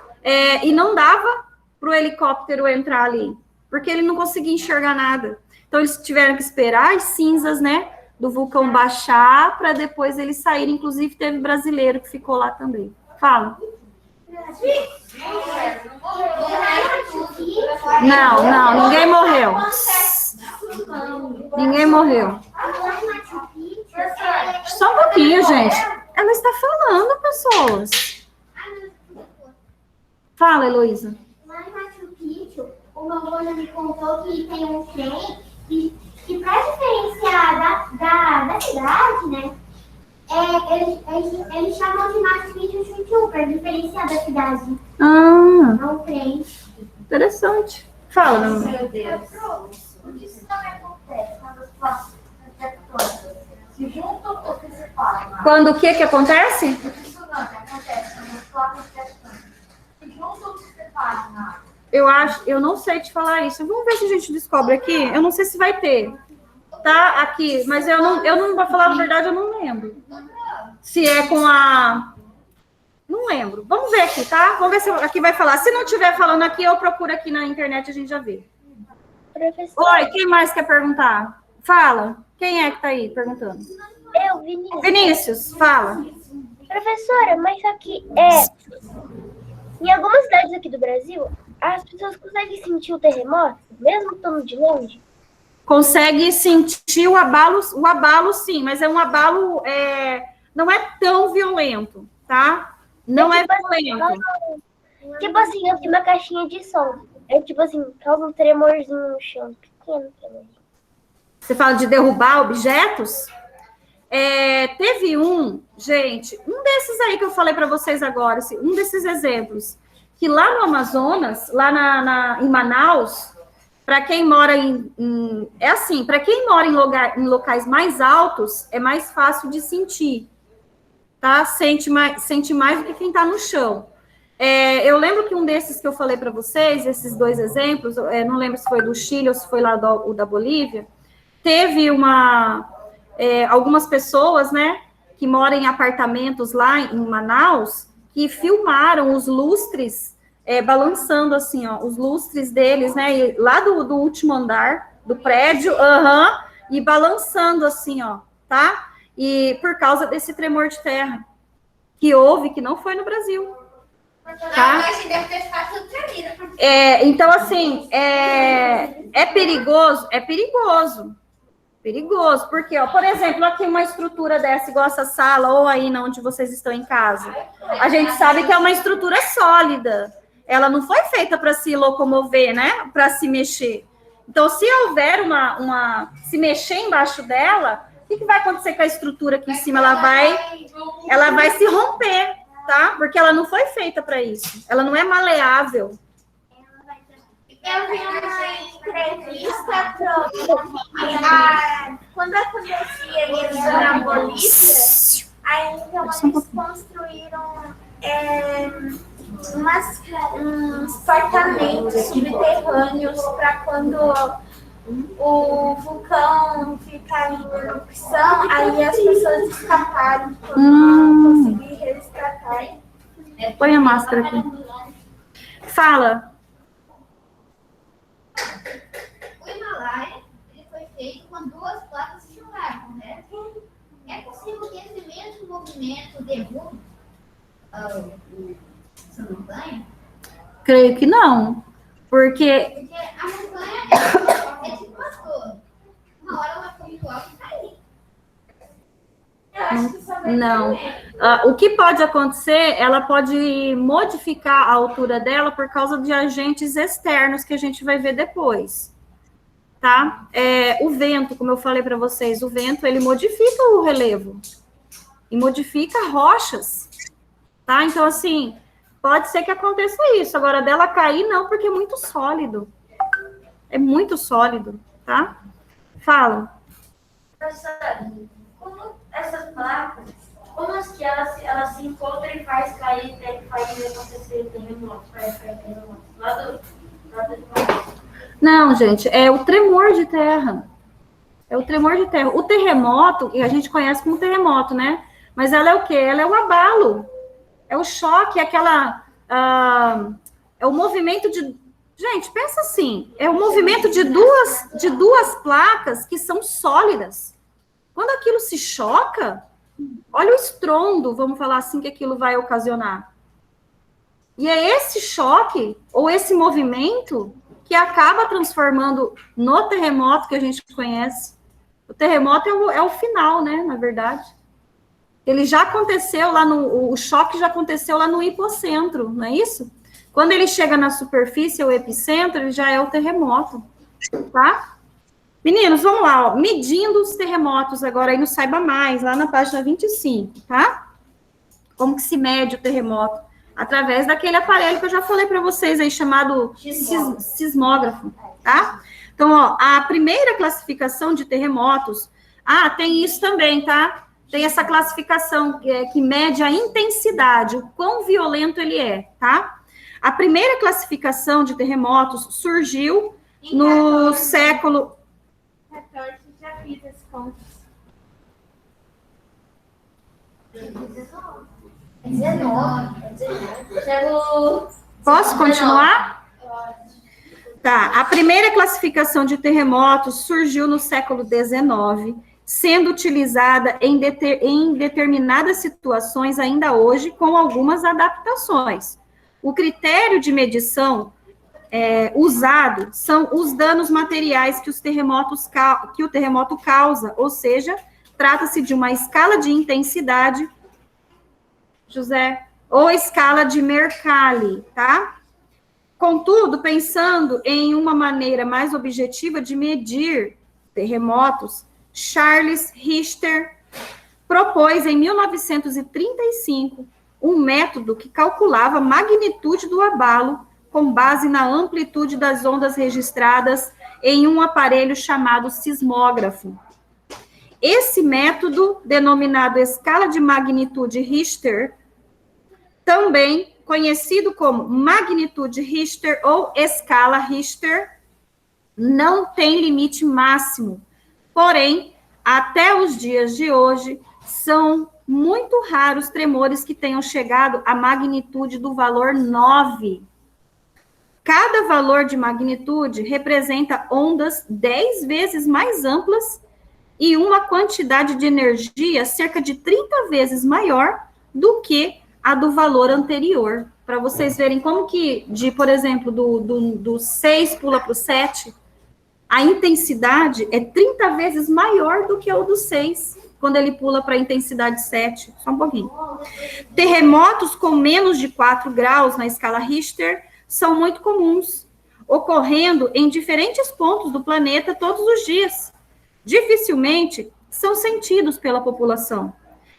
E não dava para o helicóptero entrar ali, porque ele não conseguia enxergar nada. Então, eles tiveram que esperar as cinzas, né, do vulcão baixar, para depois eles saírem. Inclusive, teve brasileiro que ficou lá também. Fala. Não, ninguém morreu. Ninguém morreu. Só um pouquinho, gente. Ela está falando, pessoas. Fala, Heloísa. Lá em Machu Picchu, o meu avô já me contou que tem um trem que para diferenciar da cidade, né? Eles chamam de Machu Picchu Chuchu, para diferenciar da cidade. É um trem. Interessante. Fala, meu Deus. Isso também acontece quando as placas tectônicas se juntam ou se separam. Quando o que acontece? Isso não acontece quando as placas tectônicas se juntam ou se separam na água. Eu não sei te falar isso. Vamos ver se a gente descobre aqui. Eu não sei se vai ter. Tá aqui, mas eu não vou falar a verdade, eu não lembro. Se é com a... Não lembro. Vamos ver aqui, tá? Vamos ver se aqui vai falar. Se não estiver falando aqui, eu procuro aqui na internet, a gente já vê. Professora, Oi, quem mais quer perguntar? Fala. Quem é que tá aí perguntando? eu, Vinícius. Vinícius, fala. Professora, mas aqui, em algumas cidades aqui do Brasil, as pessoas conseguem sentir o terremoto, mesmo estando de longe? Consegue sentir o abalo sim, mas é um abalo, não é tão violento, tá? Não é violento. Tipo assim, eu tenho uma caixinha de som. É tipo assim, causa um tremorzinho no chão. Pequeno tremorzinho. Você fala de derrubar objetos? Teve gente, um desses aí que eu falei para vocês agora, um desses exemplos, que lá no Amazonas, lá em Manaus, para quem mora para quem mora em locais mais altos, é mais fácil de sentir, tá? Sente mais do que quem está no chão. Eu lembro que um desses que eu falei para vocês, esses dois exemplos, não lembro se foi do Chile ou se foi lá o da Bolívia, teve algumas pessoas, né, que moram em apartamentos lá em Manaus, que filmaram os lustres balançando assim, ó, os lustres deles, né, lá do último andar do prédio, e balançando assim, ó, tá? E por causa desse tremor de terra que houve, que não foi no Brasil. Tá? Então, assim, é perigoso? É perigoso. Perigoso, porque, ó, por exemplo, aqui uma estrutura dessa, igual essa sala, ou aí onde vocês estão em casa, a gente sabe que é uma estrutura sólida. Ela não foi feita para se locomover, né? Para se mexer. Então, se houver se mexer embaixo dela, o que vai acontecer com a estrutura aqui em cima? Ela vai se romper, tá? Porque ela não foi feita para isso. Ela não é maleável. Eu vi uma entrevista quando acontecia isso na Bolívia, aí então eles construíram uns apartamentos subterrâneos para quando o vulcão ficar em erupção, aí as pessoas escaparam quando não conseguiram resgatar. Põe a máscara aqui. Fala. O Himalaia ele foi feito com duas placas se jogaram, né? É possível que esse mesmo movimento derrube essa montanha? Creio que não. Porque a montanha é tipo uma torre. Uma hora ela foi muito alta e cair. Não. O que pode acontecer, ela pode modificar a altura dela por causa de agentes externos que a gente vai ver depois, tá? O vento, como eu falei para vocês, o vento, ele modifica o relevo e modifica rochas, tá? Então, assim, pode ser que aconteça isso. Agora, dela cair, não, porque é muito sólido. É muito sólido, tá? Fala. Professora, como essas placas, como que elas se encontram e faz cair, faz acontecer terremoto, faz cair terremoto? Lá do Não, gente, é o tremor de terra. É o tremor de terra. O terremoto, a gente conhece como terremoto, né? Mas ela é o quê? Ela é o abalo. É o choque, é o movimento de... Gente, pensa assim, é o movimento de duas placas que são sólidas. Quando aquilo se choca, olha o estrondo, vamos falar assim, que aquilo vai ocasionar. E é esse choque, ou esse movimento, que acaba transformando no terremoto que a gente conhece. O terremoto é o final, né, na verdade. Ele já aconteceu lá o choque já aconteceu lá no hipocentro, não é isso? Quando ele chega na superfície, o epicentro, ele já é o terremoto, tá? Meninos, vamos lá, ó, medindo os terremotos agora aí no Saiba Mais, lá na página 25, tá? Como que se mede o terremoto? Através daquele aparelho que eu já falei para vocês aí, chamado sismógrafo, tá? Então, ó, a primeira classificação de terremotos, tem isso também, tá? Tem essa classificação que mede a intensidade, o quão violento ele é, tá? A primeira classificação de terremotos surgiu no século... 14, já fiz esse conto. 19. Posso continuar? Tá, a primeira classificação de terremotos surgiu no século XIX, sendo utilizada em determinadas situações ainda hoje, com algumas adaptações. O critério de medição usado são os danos materiais que o terremoto causa, ou seja, trata-se de uma escala de intensidade, José, ou escala de Mercalli, tá? Contudo, pensando em uma maneira mais objetiva de medir terremotos, Charles Richter propôs em 1935 um método que calculava a magnitude do abalo com base na amplitude das ondas registradas em um aparelho chamado sismógrafo. Esse método, denominado escala de magnitude Richter, também conhecido como magnitude Richter ou escala Richter, não tem limite máximo. Porém, até os dias de hoje, são muito raros tremores que tenham chegado à magnitude do valor 9. Cada valor de magnitude representa ondas 10 vezes mais amplas e uma quantidade de energia cerca de 30 vezes maior do que a do valor anterior, para vocês verem como que, por exemplo, do 6 pula para o 7, a intensidade é 30 vezes maior do que o do 6, quando ele pula para a intensidade 7, só um pouquinho. Terremotos com menos de 4 graus na escala Richter são muito comuns, ocorrendo em diferentes pontos do planeta todos os dias. Dificilmente são sentidos pela população.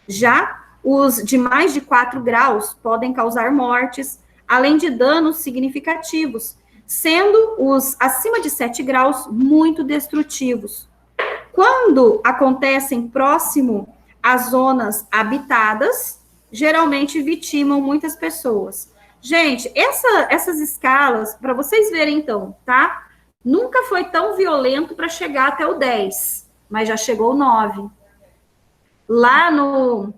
Já os de mais de 4 graus podem causar mortes, além de danos significativos, sendo os acima de 7 graus muito destrutivos. Quando acontecem próximo às zonas habitadas, geralmente vitimam muitas pessoas. Gente, essas escalas, para vocês verem então, tá? Nunca foi tão violento para chegar até o 10, mas já chegou o 9. Lá no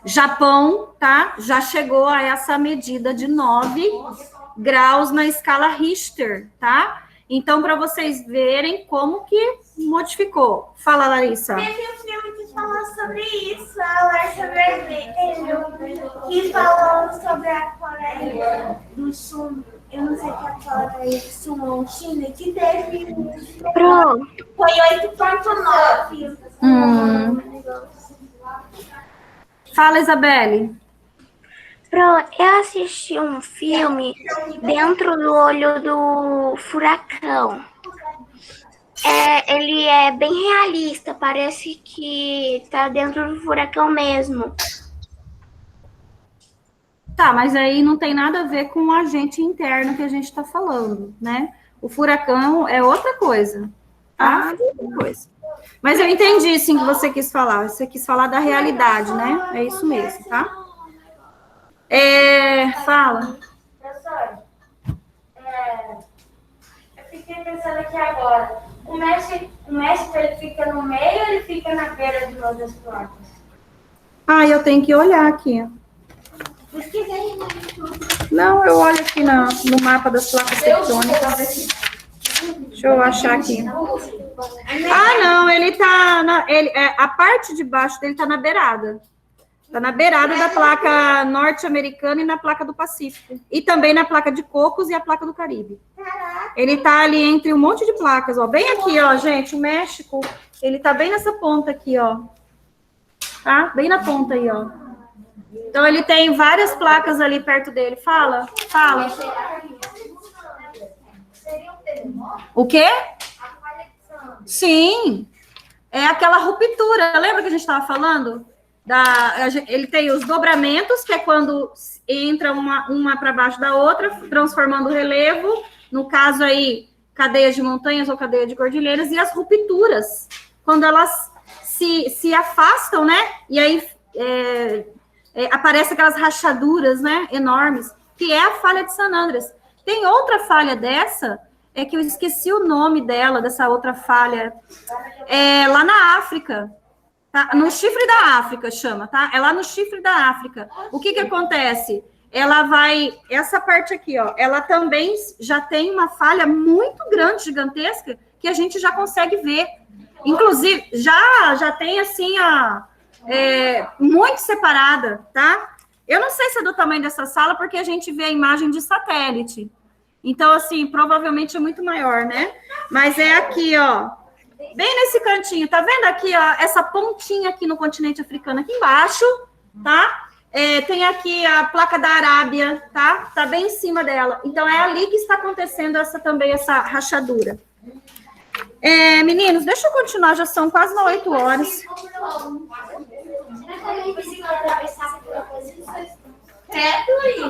Japão, tá? Já chegou a essa medida de 9 graus na escala Richter, tá? Então, para vocês verem como que modificou. Fala, Larissa. Teve um filme que falou sobre isso, a Larissa Vermelho, que falou sobre a Coreia do Sul. Eu não sei que a Coreia do Sul ou China, que teve. Foi 8,9. Fala, Isabelle. Eu assisti um filme Dentro do Olho do Furacão. Ele é bem realista, parece que tá dentro do furacão mesmo. Tá, mas aí não tem nada a ver com o agente interno que a gente está falando, né? O furacão é outra coisa, tá? Outra coisa. Mas eu entendi, sim, o que você quis falar. Você quis falar da realidade, né? É isso mesmo, tá? Fala. Professor, eu fiquei pensando aqui agora. O México ele fica no meio ou ele fica na beira de uma das placas? Eu tenho que olhar aqui. Não, eu olho aqui no mapa das placas tectônicas. Deixa eu achar aqui. Não, ele tá a parte de baixo dele tá na beirada. Tá na beirada da placa norte-americana e na placa do Pacífico. E também na placa de Cocos e a placa do Caribe. Ele tá ali entre um monte de placas, ó. Bem aqui, ó, gente, o México, ele tá bem nessa ponta aqui, ó. Tá? Bem na ponta aí, ó. Então, ele tem várias placas ali perto dele. Fala. Seria um terremoto? O quê? A falha de San. Sim. É aquela ruptura. Lembra que a gente estava falando? Ele tem os dobramentos, que é quando entra uma para baixo da outra, transformando o relevo. No caso aí, cadeias de montanhas ou cadeia de cordilheiras. E as rupturas, quando elas se afastam, né? E aí aparecem aquelas rachaduras, né? Enormes, que é a falha de San Andrés. Tem outra falha dessa, que eu esqueci o nome dela, dessa outra falha, lá na África, tá? No chifre da África chama, tá? É lá no chifre da África. O que acontece? ela vai, essa parte aqui, ó, ela também já tem uma falha muito grande, gigantesca, que a gente já consegue ver. Inclusive, já tem assim, muito separada, tá? Eu não sei se é do tamanho dessa sala, porque a gente vê a imagem de satélite. Então, assim, provavelmente é muito maior, né? Mas é aqui, ó, bem nesse cantinho. Tá vendo aqui, ó, essa pontinha aqui no continente africano, aqui embaixo, tá? Tem aqui a placa da Arábia, tá? Tá bem em cima dela. Então, é ali que está acontecendo essa rachadura. Meninos, deixa eu continuar, já são quase 8 horas.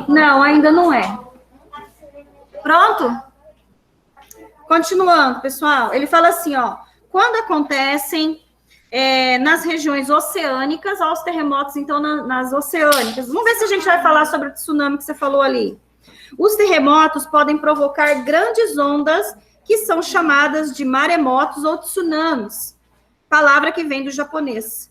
Não, ainda não é. Pronto? Continuando, pessoal. Ele fala assim, ó. Quando acontecem nas regiões oceânicas, ó, os terremotos, então, nas oceânicas. Vamos ver se a gente vai falar sobre o tsunami que você falou ali. Os terremotos podem provocar grandes ondas que são chamadas de maremotos ou tsunamis. Palavra que vem do japonês.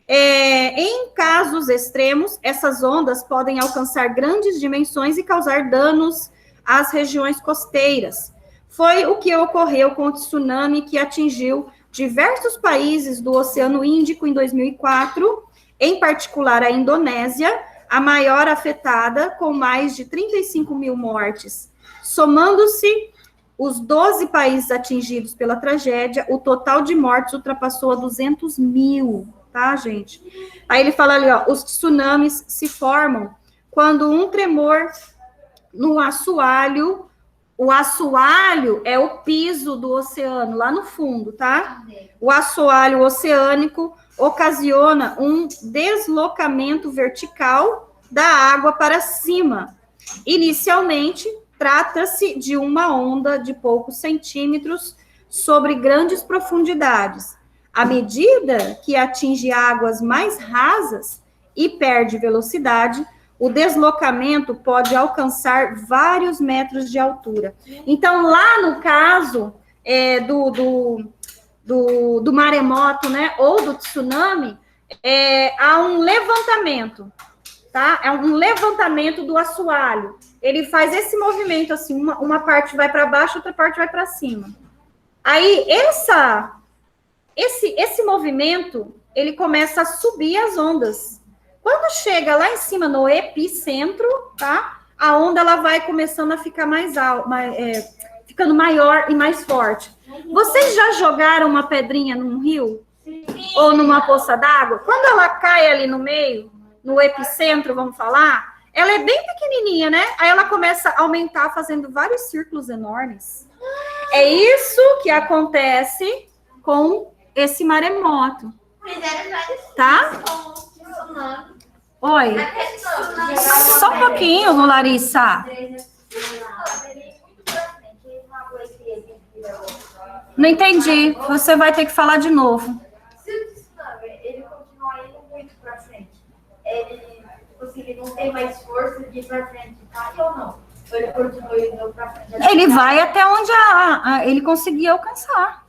Em casos extremos, essas ondas podem alcançar grandes dimensões e causar danos às regiões costeiras. Foi o que ocorreu com o tsunami que atingiu diversos países do Oceano Índico em 2004, em particular a Indonésia, a maior afetada, com mais de 35 mil mortes. Somando-se os 12 países atingidos pela tragédia, o total de mortes ultrapassou a 200 mil, tá, gente? Aí ele fala ali, ó, os tsunamis se formam quando um tremor no assoalho. O assoalho é o piso do oceano, lá no fundo, tá? O assoalho oceânico ocasiona um deslocamento vertical da água para cima. Inicialmente, trata-se de uma onda de poucos centímetros sobre grandes profundidades. À medida que atinge águas mais rasas e perde velocidade, o deslocamento pode alcançar vários metros de altura. Então, lá no caso do maremoto, né, ou do tsunami, há um levantamento, tá? É um levantamento do assoalho. Ele faz esse movimento assim, uma parte vai para baixo, outra parte vai para cima. Aí, esse movimento, ele começa a subir as ondas. Quando chega lá em cima, no epicentro, tá? A onda, ela vai começando a ficar mais alta, ficando maior e mais forte. Vocês já jogaram uma pedrinha num rio? Sim. Ou numa poça d'água? Quando ela cai ali no meio, no epicentro, vamos falar, ela é bem pequenininha, né? Aí ela começa a aumentar, fazendo vários círculos enormes. É isso que acontece com esse maremoto. Tá? Oi. Só um pouquinho, Larissa. Não entendi. Você vai ter que falar de novo. Se o tsunami, ele continuar indo muito para frente, ele não tem mais força de ir para frente, tá? Ou não? Ou ele continua indo para frente? Ele vai até onde ele conseguir alcançar.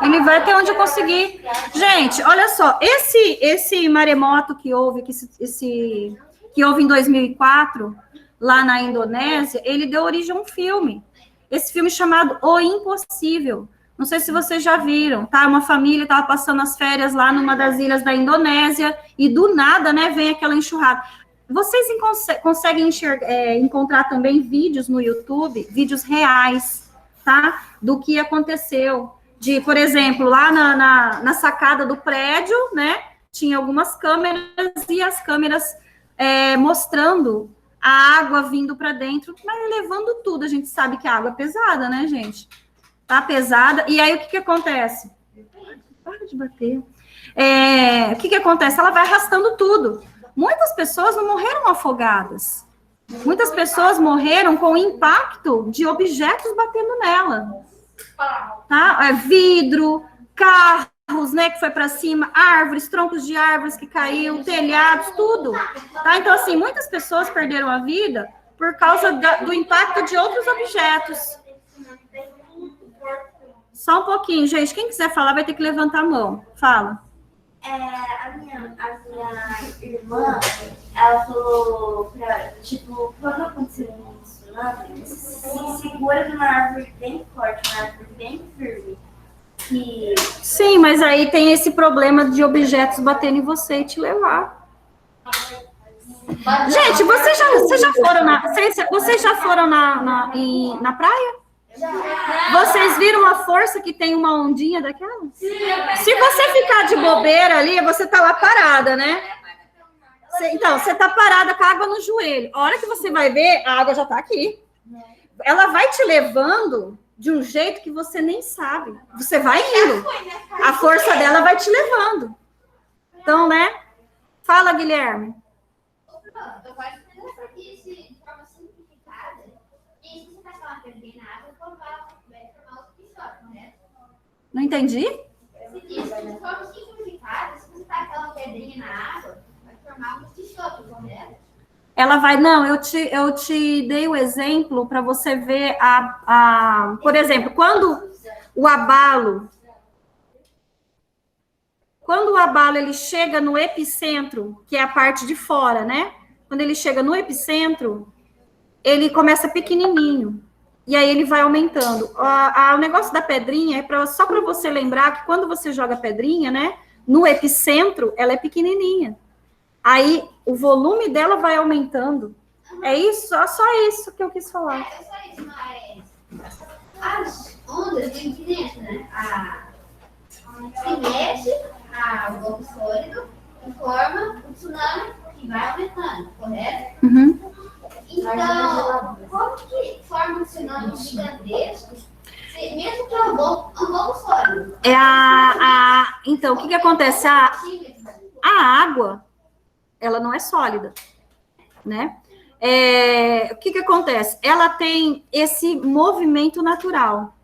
Ele vai até onde eu conseguir. Gente, olha só, esse maremoto que houve, que houve em 2004, lá na Indonésia, ele deu origem a um filme. Esse filme chamado O Impossível. Não sei se vocês já viram, tá? Uma família estava passando as férias lá numa das ilhas da Indonésia e do nada, né, vem aquela enxurrada. Vocês conseguem encontrar também vídeos no YouTube, vídeos reais, tá? Do que aconteceu. Por exemplo, lá na sacada do prédio, né? Tinha algumas câmeras e as câmeras mostrando a água vindo para dentro, mas levando tudo. A gente sabe que a água é pesada, né, gente? Tá pesada. E aí, o que acontece? Para de bater. O que acontece? Ela vai arrastando tudo. Muitas pessoas não morreram afogadas. Muitas pessoas morreram com o impacto de objetos batendo nela. Tá? Vidro, carros, né, que foi para cima, árvores, troncos de árvores que caiu, telhados, tudo. Tá? Então, assim, muitas pessoas perderam a vida por causa do impacto de outros objetos. Só um pouquinho, gente. Quem quiser falar vai ter que levantar a mão. Fala. a minha irmã, ela falou tipo, quando aconteceu um tsunami, se segura numa árvore bem forte, uma árvore bem firme. Que... Sim, mas aí tem esse problema de objetos baterem em você e te levar. Gente, vocês já foram na praia? Vocês viram a força que tem uma ondinha daquela? Se você ficar de bobeira ali, você tá lá parada, né? Então, você tá parada com a água no joelho. A hora que você vai ver, a água já tá aqui. Ela vai te levando de um jeito que você nem sabe. Você vai indo. A força dela vai te levando. Então, né? Fala, Guilherme. Eu gosto de pensar isso de forma simplificada. E se você tacar uma pedrinha na água, vai formar outro episódio, né? Não entendi? Você disse que de forma simplificada, se você tacar uma pedrinha na água, vai formar um episódio, correto? Ela vai, não, eu te dei o exemplo para você ver por exemplo, quando o abalo ele chega no epicentro, que é a parte de fora, né? Quando ele chega no epicentro, ele começa pequenininho, e aí ele vai aumentando. O negócio da pedrinha é só para você lembrar que quando você joga pedrinha, né? No epicentro, ela é pequenininha. Aí o volume dela vai aumentando. É isso, só isso que eu quis falar. É só isso, mas as ondas de incidência, né? Se mexe o bloco sólido e forma o tsunami que vai aumentando, correto? Uhum. Então, como que forma um tsunami gigantesco, mesmo que é um bloco sólido? Então, o que acontece? A água, ela não é sólida, né? O que acontece? Ela tem esse movimento natural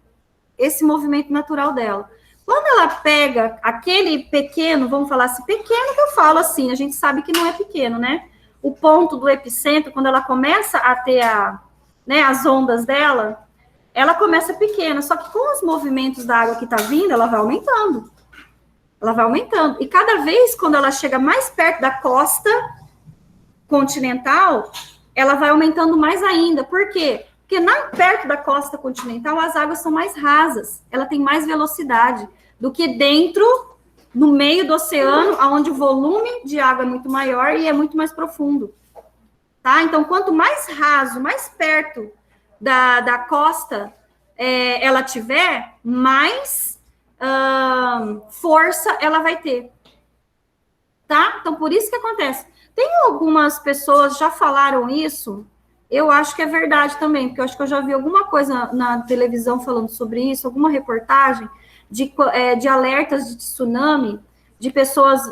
dela. Quando ela pega aquele pequeno, vamos falar assim, pequeno que eu falo assim, a gente sabe que não é pequeno, né? O ponto do epicentro, quando ela começa a ter as ondas dela, ela começa pequena, só que com os movimentos da água que está vindo, ela vai aumentando. Ela vai aumentando. E cada vez, quando ela chega mais perto da costa continental, ela vai aumentando mais ainda. Por quê? Porque perto da costa continental, as águas são mais rasas. Ela tem mais velocidade do que no meio do oceano, onde o volume de água é muito maior e é muito mais profundo. Tá? Então, quanto mais raso, mais perto da costa ela tiver, mais força ela vai ter. Tá? Então, por isso que acontece. Tem algumas pessoas já falaram isso, eu acho que é verdade também, porque eu acho que eu já vi alguma coisa na televisão falando sobre isso, alguma reportagem de alertas de tsunami, de pessoas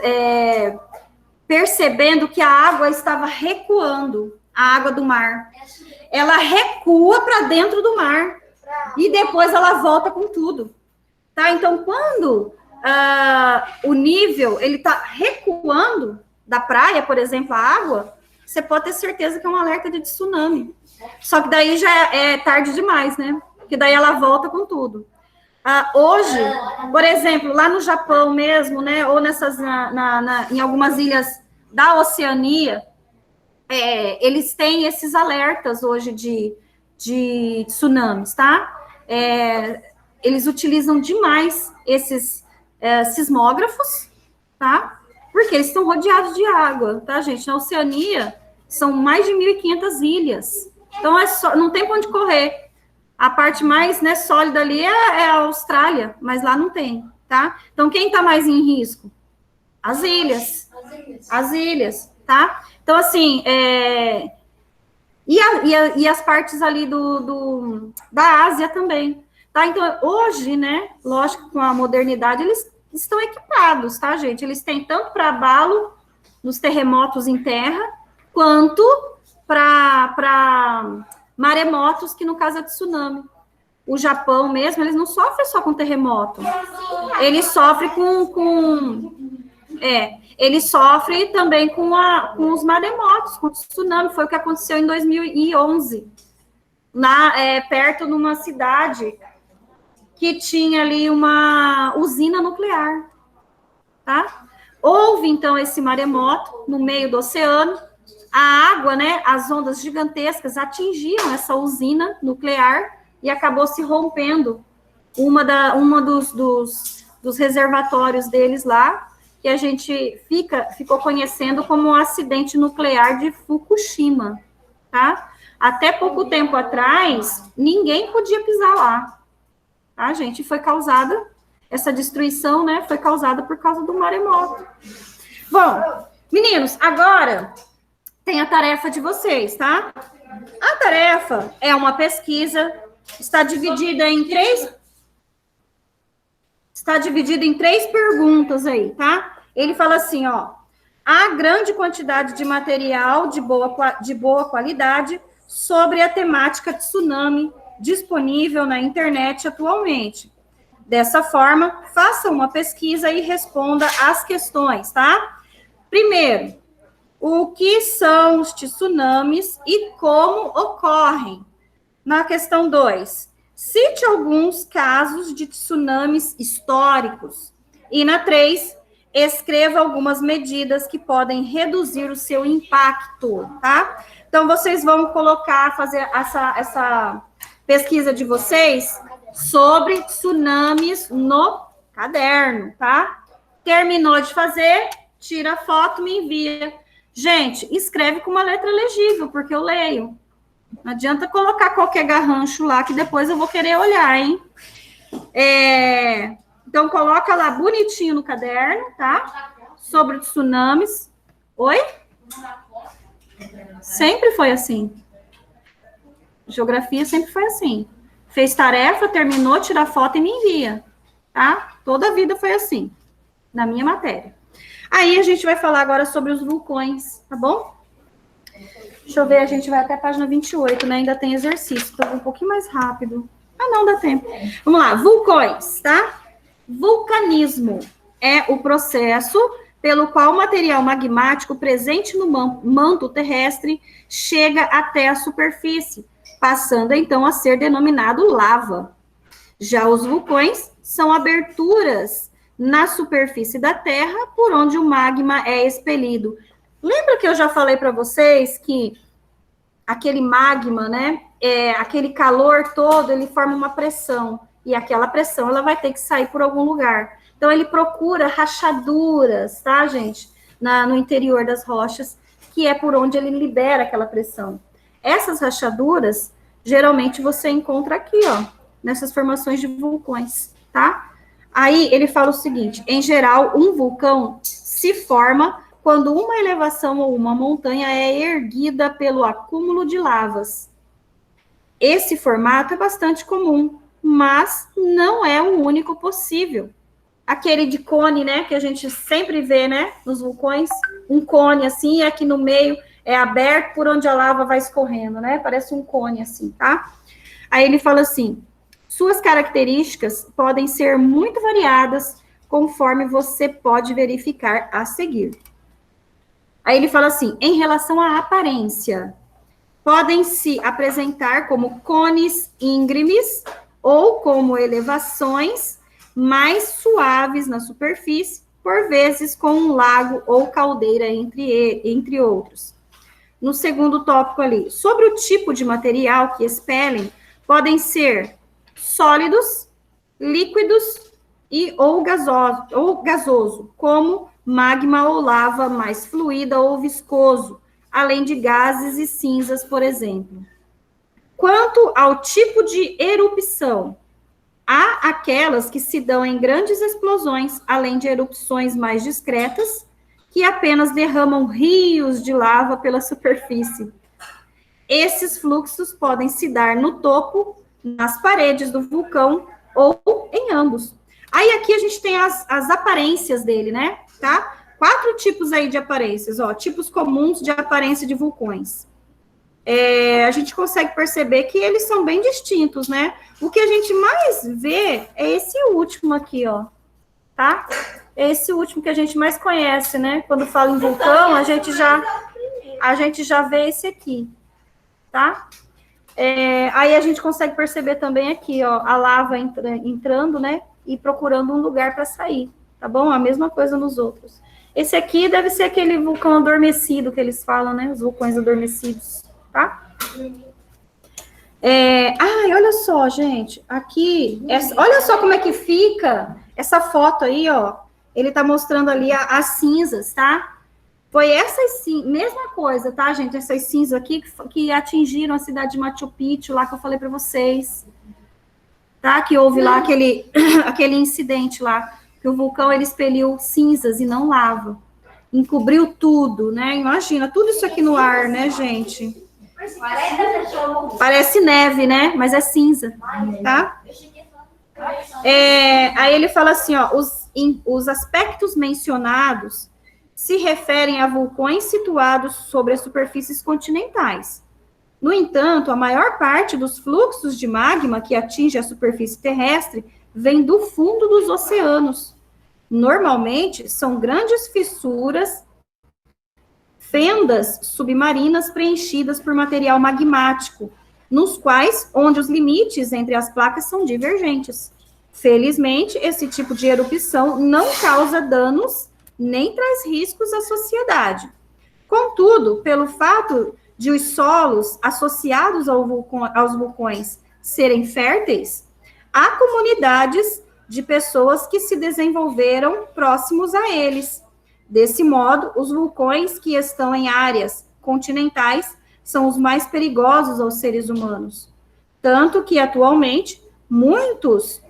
percebendo que a água estava recuando, a água do mar. Ela recua para dentro do mar e depois ela volta com tudo. Tá? Então, quando o nível ele está recuando da praia, por exemplo, a água, você pode ter certeza que é um alerta de tsunami. Só que daí já é tarde demais, né? Porque daí ela volta com tudo. Hoje, por exemplo, lá no Japão mesmo, né? Ou em algumas ilhas da Oceania, eles têm esses alertas hoje de tsunamis, tá? Eles utilizam demais esses sismógrafos, tá? Porque eles estão rodeados de água, tá, gente? Na Oceania, são mais de 1.500 ilhas. Então, não tem pra onde correr. A parte mais sólida ali é a Austrália, mas lá não tem, tá? Então, quem está mais em risco? As ilhas. As ilhas, tá? Então, assim, e as partes ali da Ásia também, tá? Então, hoje, né, lógico, com a modernidade, eles estão equipados, tá, gente? Eles têm tanto para abalo nos terremotos em terra, quanto para maremotos, que no caso é tsunami. O Japão mesmo, eles não sofrem só com terremoto. Eles sofrem eles sofrem também com os maremotos, com o tsunami. Foi o que aconteceu em 2011, perto de uma cidade que tinha ali uma usina nuclear, tá? Houve, então, esse maremoto no meio do oceano. A água, né, as ondas gigantescas atingiam essa usina nuclear e acabou se rompendo uma dos reservatórios deles lá, que a gente ficou conhecendo como o acidente nuclear de Fukushima, tá? Até pouco tempo atrás, ninguém podia pisar lá, tá, gente? Foi causada, essa destruição, né, foi causada por causa do maremoto. Bom, meninos, agora tem a tarefa de vocês, tá? A tarefa é uma pesquisa, está dividida em três perguntas aí, tá? Ele fala assim, ó, há grande quantidade de material de boa qualidade sobre a temática tsunami disponível na internet atualmente. Dessa forma, faça uma pesquisa e responda às questões, tá? Primeiro, o que são os tsunamis e como ocorrem? Na questão 2, cite alguns casos de tsunamis históricos. E na 3, escreva algumas medidas que podem reduzir o seu impacto, tá? Então, vocês vão fazer essa pesquisa de vocês sobre tsunamis no caderno, tá? Terminou de fazer, tira a foto, me envia. Gente, escreve com uma letra legível, porque eu leio. Não adianta colocar qualquer garrancho lá, que depois eu vou querer olhar, hein? Então, coloca lá bonitinho no caderno, tá? Sobre tsunamis. Oi? Sempre foi assim. Geografia sempre foi assim. Fez tarefa, terminou, tira foto e me envia, tá? Toda a vida foi assim, na minha matéria. Aí a gente vai falar agora sobre os vulcões, tá bom? Deixa eu ver, a gente vai até a página 28, né? Ainda tem exercício, então um pouquinho mais rápido. Ah, não, dá tempo. Vamos lá, vulcões, tá? Vulcanismo é o processo pelo qual o material magmático presente no manto terrestre chega até a superfície, passando então a ser denominado lava. Já os vulcões são aberturas na superfície da Terra por onde o magma é expelido. Lembra que eu já falei para vocês que aquele magma, né, aquele calor todo, ele forma uma pressão, e aquela pressão ela vai ter que sair por algum lugar. Então, ele procura rachaduras, tá, gente, no interior das rochas, que é por onde ele libera aquela pressão. Essas rachaduras, geralmente, você encontra aqui, ó, nessas formações de vulcões, tá? Aí, ele fala o seguinte, em geral, um vulcão se forma quando uma elevação ou uma montanha é erguida pelo acúmulo de lavas. Esse formato é bastante comum, mas não é o único possível. Aquele de cone, né, que a gente sempre vê, né, nos vulcões, um cone assim, e aqui no meio é aberto por onde a lava vai escorrendo, né, parece um cone assim, tá? Aí ele fala assim, suas características podem ser muito variadas, conforme você pode verificar a seguir. Aí ele fala assim, em relação à aparência, podem se apresentar como cones íngremes ou como elevações mais suaves na superfície, por vezes com um lago ou caldeira entre outros. No segundo tópico ali, sobre o tipo de material que expelem, podem ser sólidos, líquidos ou gasoso, como magma ou lava mais fluida ou viscoso, além de gases e cinzas, por exemplo. Quanto ao tipo de erupção, há aquelas que se dão em grandes explosões, além de erupções mais discretas, que apenas derramam rios de lava pela superfície. Esses fluxos podem se dar no topo, nas paredes do vulcão ou em ambos. Aí aqui a gente tem as aparências dele, né? Tá? 4 tipos aí de aparências, ó, tipos comuns de aparência de vulcões. A gente consegue perceber que eles são bem distintos, né? O que a gente mais vê é esse último aqui, ó, tá? É esse último que a gente mais conhece, né? Quando fala em vulcão, a gente já vê esse aqui, tá? Aí a gente consegue perceber também aqui, ó, a lava entrando, né? E procurando um lugar para sair. tá bom? A mesma coisa nos outros. Esse aqui deve ser aquele vulcão adormecido que eles falam, né? Os vulcões adormecidos, tá? Ai, olha só, gente. Aqui, olha só como é que fica essa foto aí, ó. Ele tá mostrando ali as cinzas, tá? Foi essas mesma coisa, tá, gente? Essas cinzas aqui que atingiram a cidade de Machu Picchu, lá que eu falei para vocês. Tá? Que houve lá aquele incidente lá, que o vulcão ele expeliu cinzas e não lava. Encobriu tudo, né? Imagina, tudo isso aqui no ar, né, gente? Parece neve, né? Mas é cinza, tá? Aí ele fala assim, ó, os aspectos mencionados se referem a vulcões situados sobre as superfícies continentais. No entanto, a maior parte dos fluxos de magma que atinge a superfície terrestre vem do fundo dos oceanos. Normalmente, são grandes fissuras, fendas submarinas preenchidas por material magmático, nos quais, onde os limites entre as placas são divergentes. Felizmente, esse tipo de erupção não causa danos nem traz riscos à sociedade. Contudo, pelo fato de os solos associados aos vulcões serem férteis, há comunidades de pessoas que se desenvolveram próximos a eles. Desse modo, os vulcões que estão em áreas continentais são os mais perigosos aos seres humanos. Tanto que, atualmente, muitos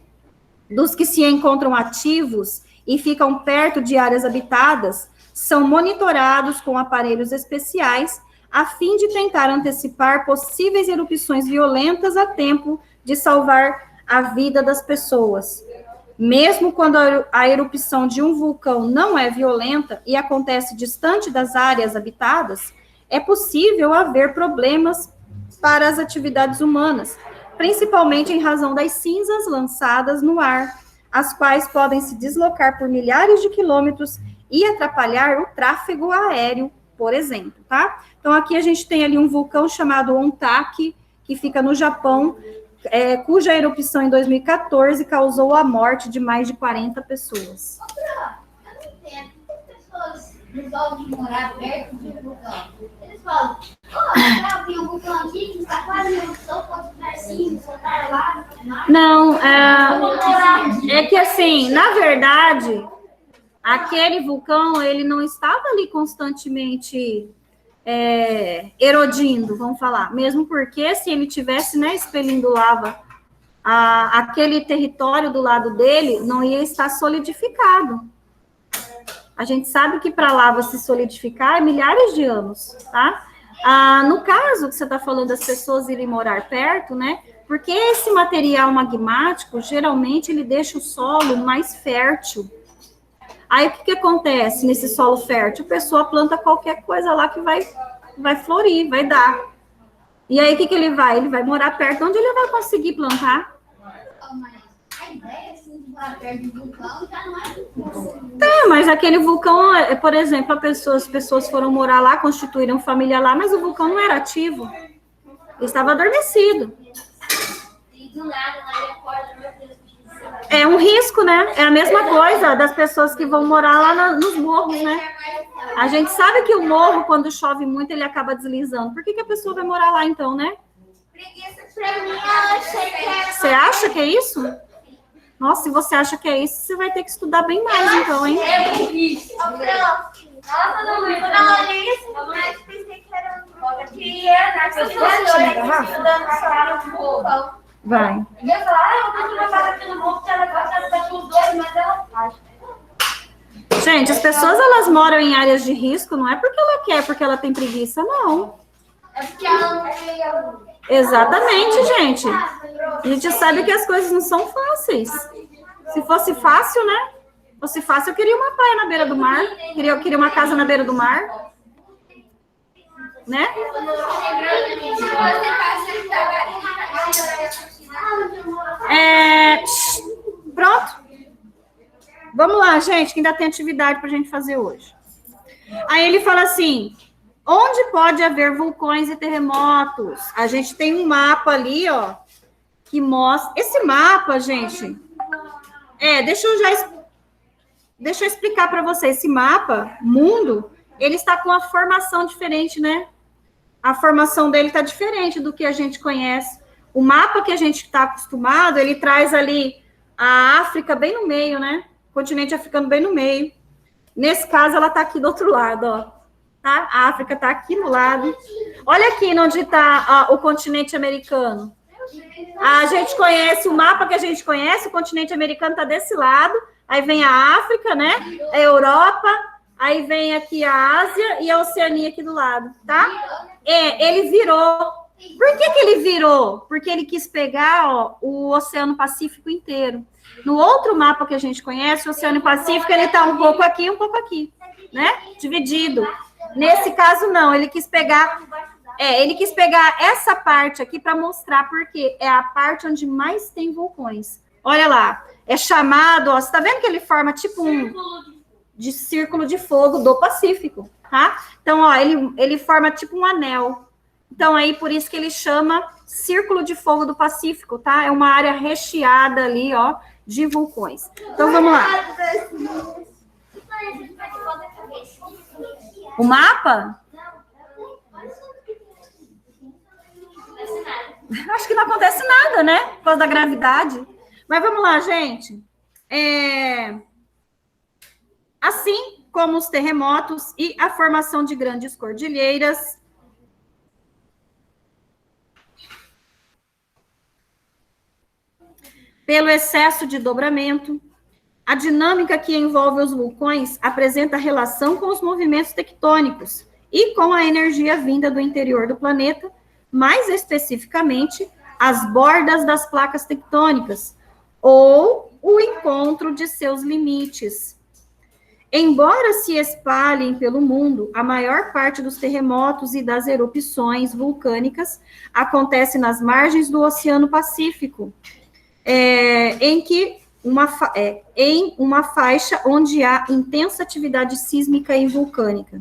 dos que se encontram ativos e ficam perto de áreas habitadas são monitorados com aparelhos especiais a fim de tentar antecipar possíveis erupções violentas a tempo de salvar a vida das pessoas. Mesmo quando a erupção de um vulcão não é violenta e acontece distante das áreas habitadas, é possível haver problemas para as atividades humanas, principalmente em razão das cinzas lançadas no ar, as quais podem se deslocar por milhares de quilômetros e atrapalhar o tráfego aéreo, por exemplo, tá? Então, aqui a gente tem ali um vulcão chamado Ontake, que fica no Japão, cuja erupção em 2014 causou a morte de mais de 40 pessoas. Eu não entendo. As pessoas resolvem morar perto de um vulcão. Eles falam, tem um vulcão aqui que está quase em erupção, pode ficar assim, soltar lá. Não, é que assim, na verdade, aquele vulcão, ele não estava ali constantemente erodindo, vamos falar. Mesmo porque se ele tivesse, né, expelindo lava, aquele território do lado dele não ia estar solidificado. A gente sabe que para a lava se solidificar é milhares de anos, tá? No caso que você está falando das pessoas irem morar perto, né? Porque esse material magmático, geralmente, ele deixa o solo mais fértil. Aí, o que acontece nesse solo fértil? A pessoa planta qualquer coisa lá que vai florir, vai dar. E aí, o que ele vai? Ele vai morar perto, onde ele vai conseguir plantar? Mas a ideia, assim, de morar perto de um vulcão já não é difícil. Mas aquele vulcão, por exemplo, as pessoas foram morar lá, constituíram família lá, mas o vulcão não era ativo. Ele estava adormecido. E do nada, lá acorda, meu Deus. É um risco, né? É a mesma coisa das pessoas que vão morar lá nos morros, né? A gente sabe que o morro, quando chove muito, ele acaba deslizando. Por que a pessoa vai morar lá, então, né? Preguiça pra mim, eu achei que era. Você acha que é isso? Nossa, se você acha que é isso, você vai ter que estudar bem mais, então, hein? É muito difícil. Ô, prof, Nossa, não, quando eu olhei esse mas pensei que era um grupo que ia nas pessoas estudando sobre o vulcão. Vai. Eu ia falar, eu tô na casa aqui no morro, que ela gosta de estar com os dois, mas ela faz. Gente, as pessoas, elas moram em áreas de risco, não é porque ela quer, porque ela tem preguiça, não. É porque ela não tem. Exatamente, gente. A gente sabe que as coisas não são fáceis. Se fosse fácil, né? Se fosse fácil, eu queria uma praia na beira do mar. Eu queria uma casa na beira do mar. Né? Pronto. Vamos lá, gente, que ainda tem atividade para a gente fazer hoje. Aí ele fala assim, onde pode haver vulcões e terremotos? A gente tem um mapa ali, ó, que mostra... Esse mapa, gente... deixa eu já... deixa eu explicar para vocês, esse mapa, mundo, ele está com uma formação diferente, né? A formação dele está diferente do que a gente conhece. O mapa que a gente está acostumado, ele traz ali a África bem no meio, né? O continente africano bem no meio. Nesse caso, ela está aqui do outro lado, ó. Tá? A África está aqui no lado. Olha aqui onde está o continente americano. A gente conhece, o mapa que a gente conhece, o continente americano está desse lado. Aí vem a África, né? A Europa. Aí vem aqui a Ásia e a Oceania aqui do lado, tá? Ele virou. Por que ele virou? Porque ele quis pegar, ó, o Oceano Pacífico inteiro. No outro mapa que a gente conhece, o Oceano Pacífico, ele tá um pouco aqui, né? Dividido. Nesse caso, não. Ele quis pegar essa parte aqui para mostrar, porque é a parte onde mais tem vulcões. Olha lá. É chamado, ó, você tá vendo que ele forma tipo de círculo de fogo do Pacífico, tá? Então, ó, ele forma tipo um anel. Então, aí, por isso que ele chama Círculo de Fogo do Pacífico, tá? É uma área recheada ali, ó, de vulcões. Então, vamos lá. O mapa? Acho que não acontece nada, né? Por causa da gravidade. Mas vamos lá, gente. Assim como os terremotos e a formação de grandes cordilheiras, pelo excesso de dobramento, a dinâmica que envolve os vulcões apresenta relação com os movimentos tectônicos e com a energia vinda do interior do planeta, mais especificamente, as bordas das placas tectônicas, ou o encontro de seus limites. Embora se espalhem pelo mundo, a maior parte dos terremotos e das erupções vulcânicas acontece nas margens do Oceano Pacífico, em uma faixa onde há intensa atividade sísmica e vulcânica.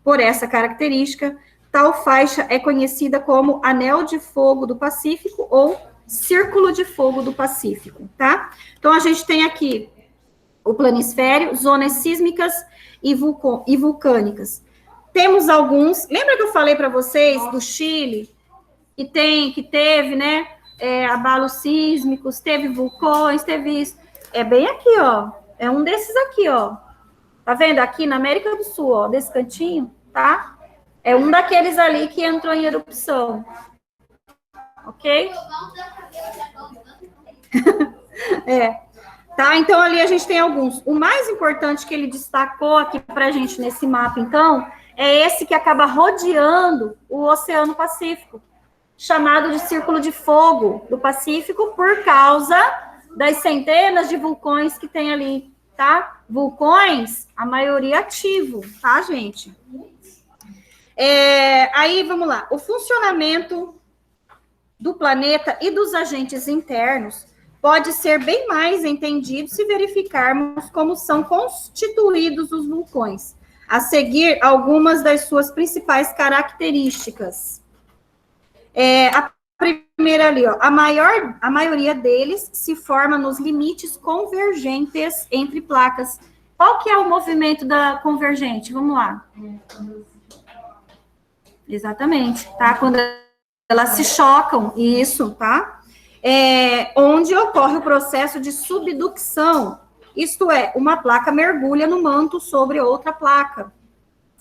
Por essa característica, tal faixa é conhecida como Anel de Fogo do Pacífico ou Círculo de Fogo do Pacífico, tá? Então, a gente tem aqui o planisfério, zonas sísmicas e vulcânicas. Temos alguns, lembra que eu falei para vocês do Chile, que teve, né, abalos sísmicos, teve vulcões, teve isso. É bem aqui, ó, é um desses aqui, ó. Tá vendo? Aqui na América do Sul, ó, desse cantinho, tá? É um daqueles ali que entrou em erupção. Ok? Tá, então ali a gente tem alguns. O mais importante que ele destacou aqui pra gente nesse mapa, então, é esse que acaba rodeando o Oceano Pacífico, chamado de Círculo de Fogo do Pacífico, por causa das centenas de vulcões que tem ali, tá? Vulcões, a maioria ativo, tá, gente? Aí, vamos lá. O funcionamento do planeta e dos agentes internos pode ser bem mais entendido se verificarmos como são constituídos os vulcões. A seguir, algumas das suas principais características. A primeira ali, ó, a maioria deles se forma nos limites convergentes entre placas. Qual que é o movimento da convergente? Vamos lá. Exatamente, tá? Quando elas se chocam, isso, tá? Onde ocorre o processo de subducção, isto é, uma placa mergulha no manto sobre outra placa,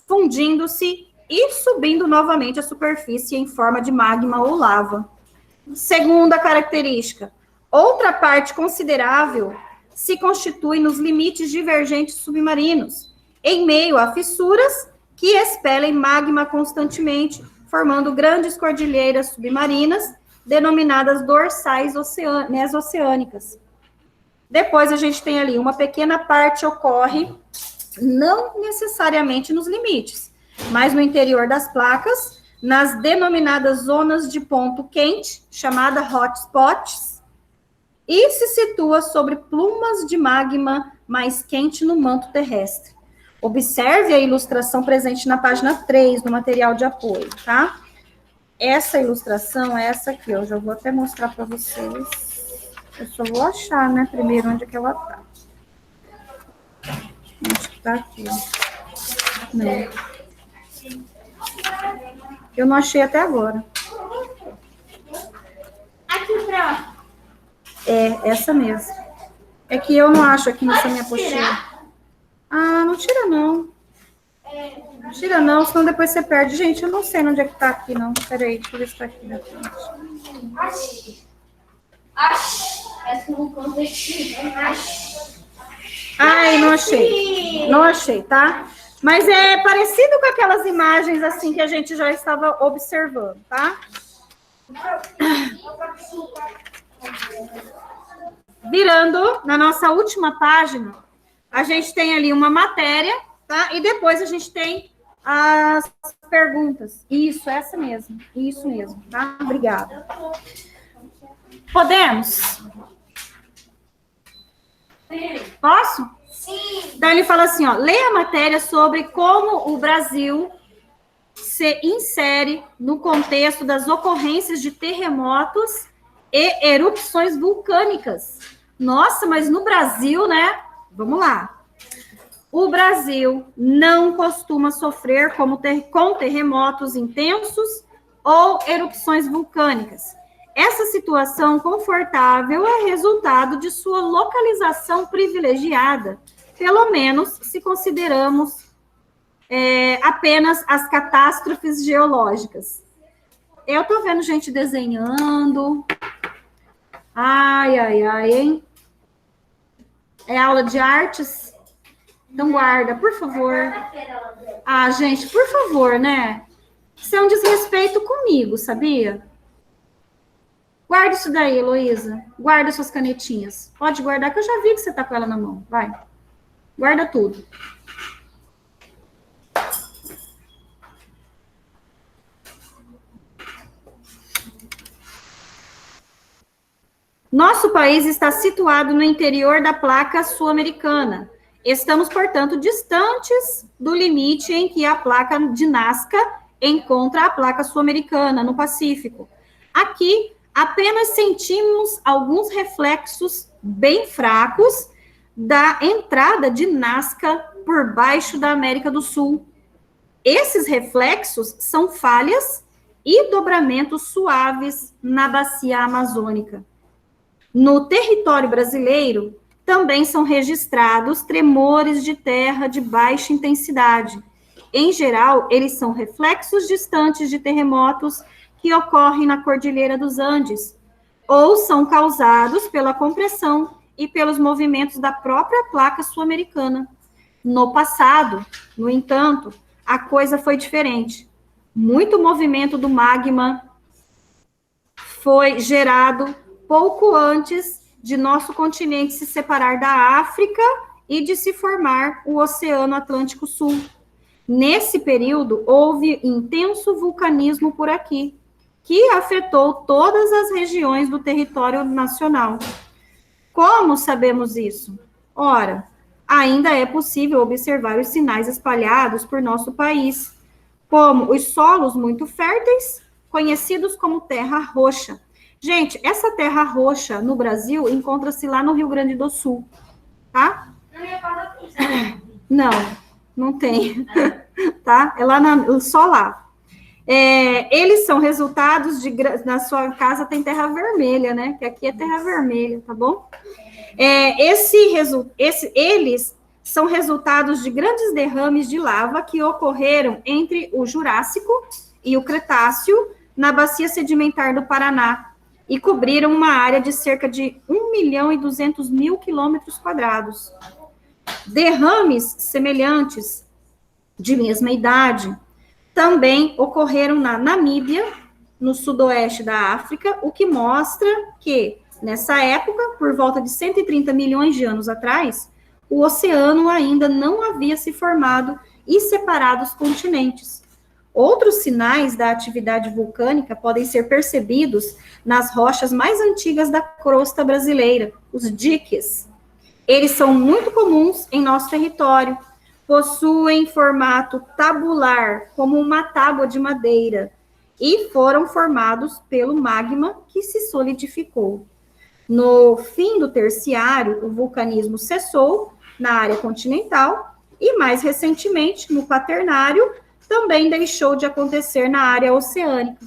fundindo-se e subindo novamente a superfície em forma de magma ou lava. Segunda característica, outra parte considerável se constitui nos limites divergentes submarinos, em meio a fissuras que expelem magma constantemente, formando grandes cordilheiras submarinas, denominadas dorsais mesoceânicas. Depois a gente tem ali, uma pequena parte ocorre, não necessariamente nos limites, mas no interior das placas, nas denominadas zonas de ponto quente, chamada hotspots, e se situa sobre plumas de magma mais quente no manto terrestre. Observe a ilustração presente na página 3 do material de apoio, tá? Essa ilustração é essa aqui, ó, já vou até mostrar para vocês. Eu só vou achar, né, primeiro onde é que ela tá. tá aqui. Não. Eu não achei até agora. Aqui, pronto. É, essa mesmo. É que eu não acho aqui nessa minha apostila. Ah, não tira não. Não tira não, senão depois você perde. Gente, eu não sei onde é que tá aqui, não. Peraí, deixa eu ver se tá aqui na frente. Parece que não consegui. Ai, não achei. Não achei, tá? Mas é parecido com aquelas imagens, assim, que a gente já estava observando, tá? Virando na nossa última página, a gente tem ali uma matéria, tá? E depois a gente tem as perguntas. Isso, essa mesmo. Isso mesmo, tá? Obrigada. Podemos? Posso? Sim. Então, ele fala assim, ó, leia a matéria sobre como o Brasil se insere no contexto das ocorrências de terremotos e erupções vulcânicas. Nossa, mas no Brasil, né? Vamos lá. O Brasil não costuma sofrer com terremotos intensos ou erupções vulcânicas. Essa situação confortável é resultado de sua localização privilegiada, pelo menos se consideramos apenas as catástrofes geológicas. Eu tô vendo gente desenhando. Ai, ai, ai, hein? É aula de artes? Então guarda, por favor. Ah, gente, por favor, né? Isso é um desrespeito comigo, sabia? Guarda isso daí, Heloísa. Guarda suas canetinhas. Pode guardar, que eu já vi que você tá com ela na mão. Vai. Guarda tudo. Nosso país está situado no interior da placa sul-americana. Estamos, portanto, distantes do limite em que a placa de Nazca encontra a placa sul-americana, no Pacífico. Aqui, apenas sentimos alguns reflexos bem fracos da entrada de Nazca por baixo da América do Sul. Esses reflexos são falhas e dobramentos suaves na bacia amazônica. No território brasileiro, também são registrados tremores de terra de baixa intensidade. Em geral, eles são reflexos distantes de terremotos que ocorrem na Cordilheira dos Andes, ou são causados pela compressão e pelos movimentos da própria placa sul-americana. No passado, no entanto, a coisa foi diferente. Muito movimento do magma foi gerado pouco antes de nosso continente se separar da África e de se formar o Oceano Atlântico Sul. Nesse período, houve intenso vulcanismo por aqui, que afetou todas as regiões do território nacional. Como sabemos isso? Ora, ainda é possível observar os sinais espalhados por nosso país, como os solos muito férteis, conhecidos como terra roxa. Gente, essa terra roxa no Brasil encontra-se lá no Rio Grande do Sul, tá? Não, não tem, tá? É lá só lá. Eles são resultados de... Na sua casa tem terra vermelha, né? Que aqui é terra vermelha, tá bom? Eles são resultados de grandes derrames de lava que ocorreram entre o Jurássico e o Cretáceo na bacia sedimentar do Paraná e cobriram uma área de cerca de 1.200.000 quilômetros quadrados. Derrames semelhantes, de mesma idade, também ocorreram na Namíbia, no sudoeste da África, o que mostra que, nessa época, por volta de 130 milhões de anos atrás, o oceano ainda não havia se formado e separado os continentes. Outros sinais da atividade vulcânica podem ser percebidos nas rochas mais antigas da crosta brasileira, os diques. Eles são muito comuns em nosso território, possuem formato tabular, como uma tábua de madeira, e foram formados pelo magma que se solidificou. No fim do terciário, o vulcanismo cessou na área continental E mais recentemente, no Quaternário, também deixou de acontecer na área oceânica.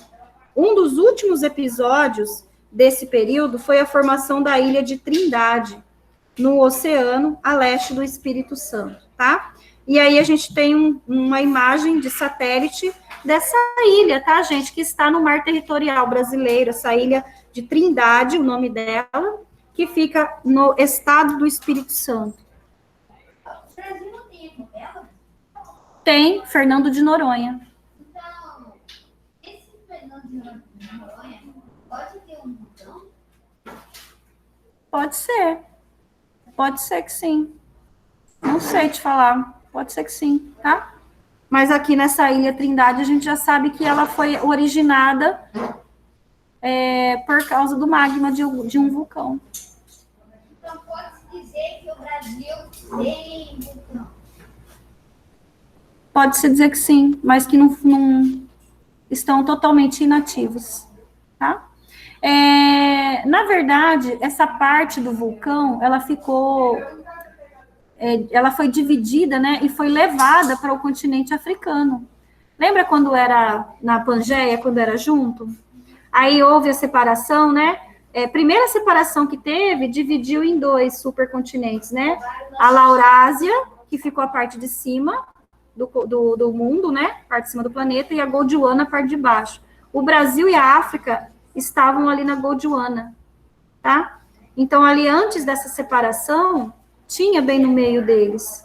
Um dos últimos episódios desse período foi a formação da ilha de Trindade, no oceano a leste do Espírito Santo, tá? E aí a gente tem uma imagem de satélite dessa ilha, tá, gente? Que está no mar territorial brasileiro, essa ilha de Trindade, o nome dela, que fica no estado do Espírito Santo. O Brasil não tem novela? Tem Fernando de Noronha. Então, esse Fernando de Noronha pode ter um vulcão? Pode ser. Pode ser que sim. Não sei te falar. Pode ser que sim, tá? Mas aqui nessa ilha Trindade, a gente já sabe que ela foi originada por causa do magma de um vulcão. Então, pode-se dizer que o Brasil tem vulcão? Pode-se dizer que sim, mas que não estão totalmente inativos, tá? Na verdade, essa parte do vulcão, ela foi dividida, né, e foi levada para o continente africano. Lembra quando era na Pangeia, quando era junto? Aí houve a separação, né? Primeira separação que teve, dividiu em 2 supercontinentes, né? A Laurásia, que ficou a parte de cima do mundo, né? Parte de cima do planeta, e a Gondwana, a parte de baixo. O Brasil e a África estavam ali na Gondwana, tá? Então, ali antes dessa separação, tinha bem no meio deles.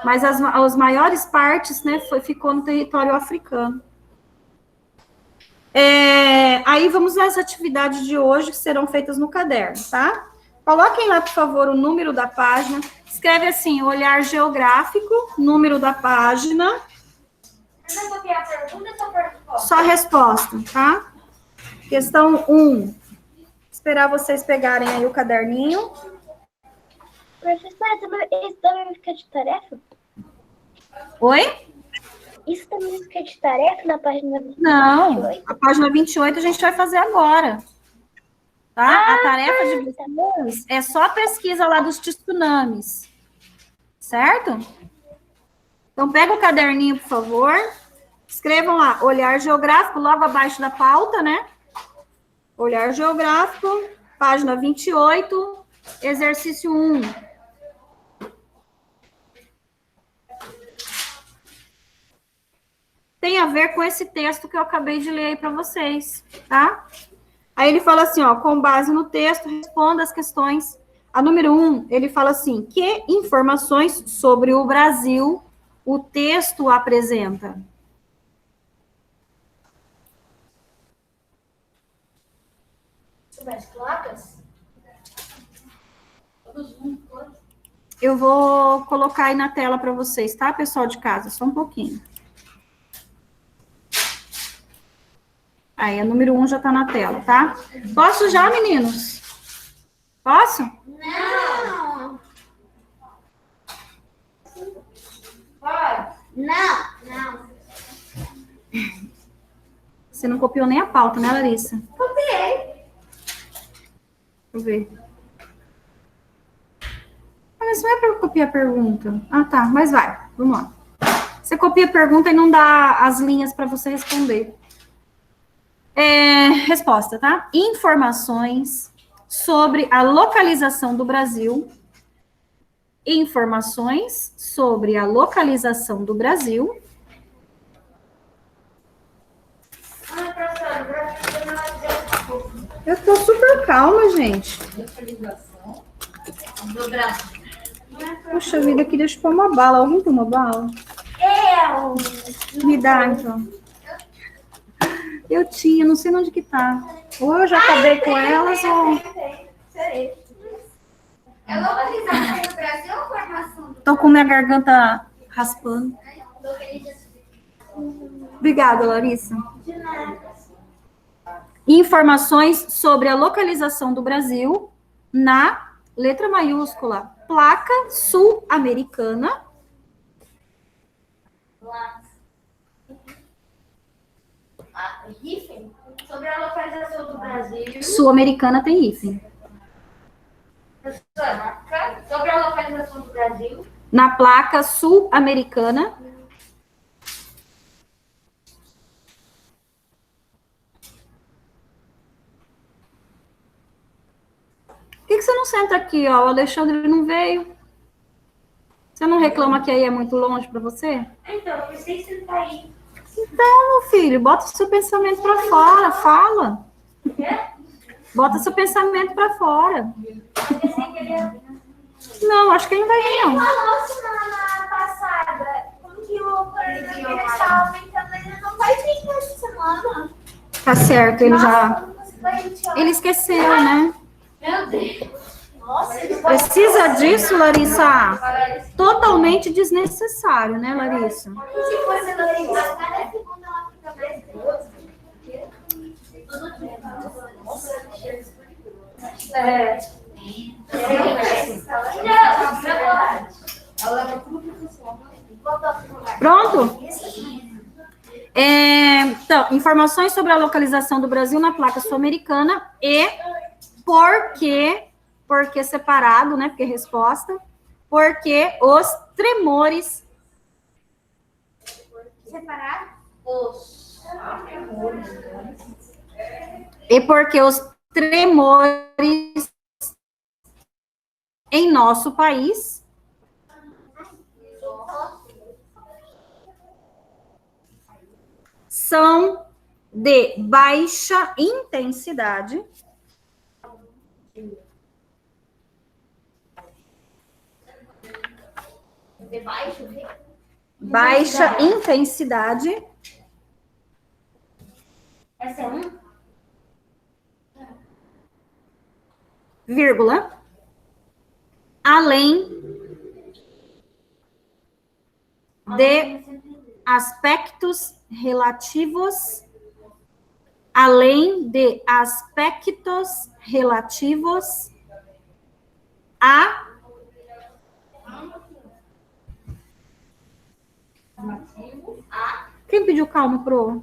Mas as maiores partes, né, ficou no território africano. Aí vamos às atividades de hoje que serão feitas no caderno, tá? Coloquem lá, por favor, o número da página. Escreve assim, olhar geográfico, número da página. Você vai copiar a pergunta ou só a resposta? Só a resposta, tá? Questão 1. Esperar vocês pegarem aí o caderninho. Professora, isso também vai ficar de tarefa? Oi? Isso também fica de tarefa na página 28? Não, a página 28 a gente vai fazer agora. Tá? A tarefa de vocês é só a pesquisa lá dos tsunamis. Certo? Então, pega o caderninho, por favor. Escrevam lá, olhar geográfico, logo abaixo da pauta, né? Olhar geográfico, página 28, exercício 1. Tem a ver com esse texto que eu acabei de ler aí para vocês, tá? Aí ele fala assim, ó, com base no texto, responda as questões. A número 1, ele fala assim, que informações sobre o Brasil o texto apresenta? Sobre as placas? Eu vou colocar aí na tela para vocês, tá, pessoal de casa? Só um pouquinho. Aí, a número 1 já tá na tela, tá? Posso já, meninos? Posso? Não! Pode. Não! Você não copiou nem a pauta, né, Larissa? Copiei! Deixa eu ver. Mas não é para copiar a pergunta. Ah, tá, mas vai. Vamos lá. Você copia a pergunta e não dá as linhas para você responder. Resposta, tá? Informações sobre a localização do Brasil. Informações sobre a localização do Brasil. Professora, Eu tô super calma, gente. do Brasil. Puxa vida, aqui deixa eu pôr uma bala. Alguém tem uma bala? Eu. Me dá, então. Eu tinha, não sei onde que tá. Ou eu já acabei com elas, ou... Sei. É localização do Brasil ou formação do Tô com minha garganta raspando. localização? Obrigada, Larissa. De nada. Informações sobre a localização do Brasil na letra maiúscula, placa sul-americana. Hífen, sobre a localização do Brasil. Sul-americana tem hífen. Professora, sobre a localização do Brasil. na placa sul-americana. Por que você não senta aqui, ó? O Alexandre não veio. Você não reclama que aí é muito longe para você? Então, eu pensei que você tá aí. Então, meu filho, bota o seu pensamento para fora, fala. Bota seu pensamento para fora. Eu pensei que ele ia... Não, acho que ele não vai vir, não. Falou semana passada que o coronavírus está aumentando, ele não vai vir essa semana. Tá certo, ele já... Ele Ele esqueceu, né? Meu Deus. Nossa, ele Precisa disso, Larissa? Totalmente desnecessário, né, Larissa? se fosse no Rio, a cada segundo ela fica preso. Pronto? Então, informações sobre a localização do Brasil na placa sul-americana e por que separado, né? Porque resposta. Porque os tremores. Separado? E porque os tremores em nosso país são de baixa intensidade. Baixa intensidade. Essa é um? Vírgula. Além de aspectos relativos. Além de aspectos relativos a quem pediu calma pro?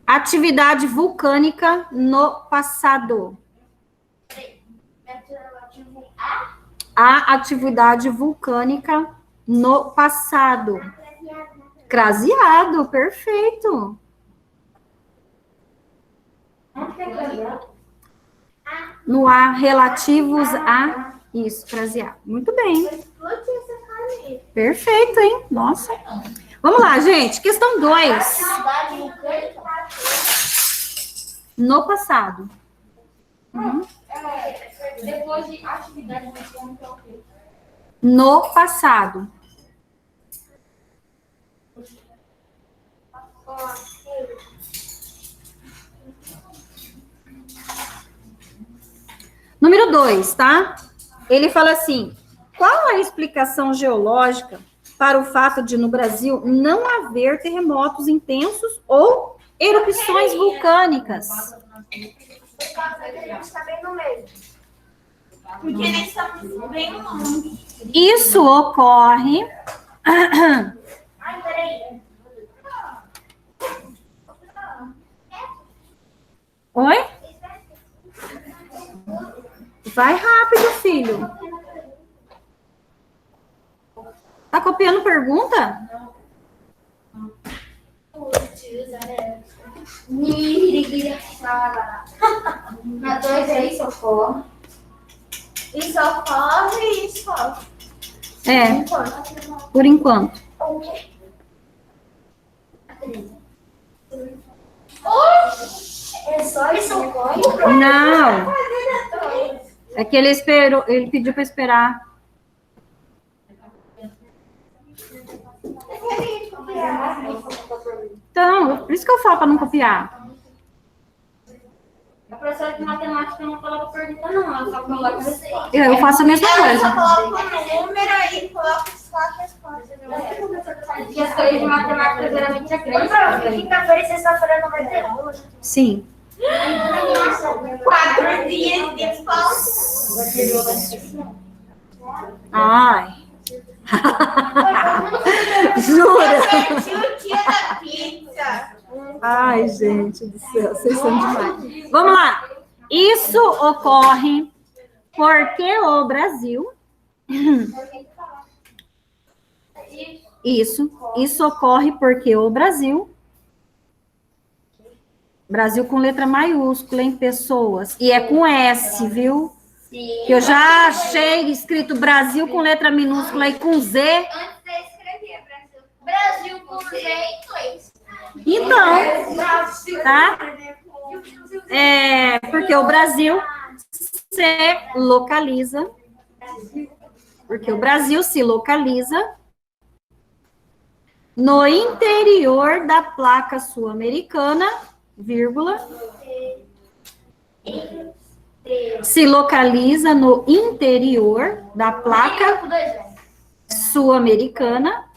Atividade vulcânica no passado. A atividade vulcânica no passado. Craseado, perfeito. No A, relativos a... Isso, craseado. Muito bem. Perfeito, hein? Nossa. Vamos lá, gente. Questão 2. No passado. Depois de atividade vulcânica, o quê? No passado. Número 2, tá? Ele fala assim: qual a explicação geológica para o fato de no Brasil não haver terremotos intensos ou erupções vulcânicas? Está bem no meio. Porque eles estão bem longe. Isso ocorre. Ai, peraí. Oi? Vai rápido, filho. Tá copiando pergunta? Na 2 é isso, socorro. Isso ocorre e isso ocorre. É, por enquanto. É só isso ocorre? Não. É que ele esperou, ele pediu para esperar. Então, por isso que eu falo para não copiar. A professora de matemática não coloca pergunta, não. Ela só coloca resposta. Eu faço a mesma Ela coisa. só coloca o número e coloca só a resposta. Porque as coisas de matemática geralmente é grande. Quinta-feira e sexta-feira não vai ter aula. Sim. 4 dias de escola. Ai. Jura? Perdi o dia da pizza. Ai, gente do céu, vocês são demais. Vamos lá. Isso ocorre Porque o Brasil... Isso ocorre porque o Brasil com letra maiúscula em pessoas, e é com S, viu? Que eu já achei escrito Brasil com letra minúscula e com Z. Antes eu escrevia Brasil com Z em inglês. Então, tá? Porque o Brasil se localiza, no interior da placa sul-americana, vírgula, se localiza no interior da placa sul-americana,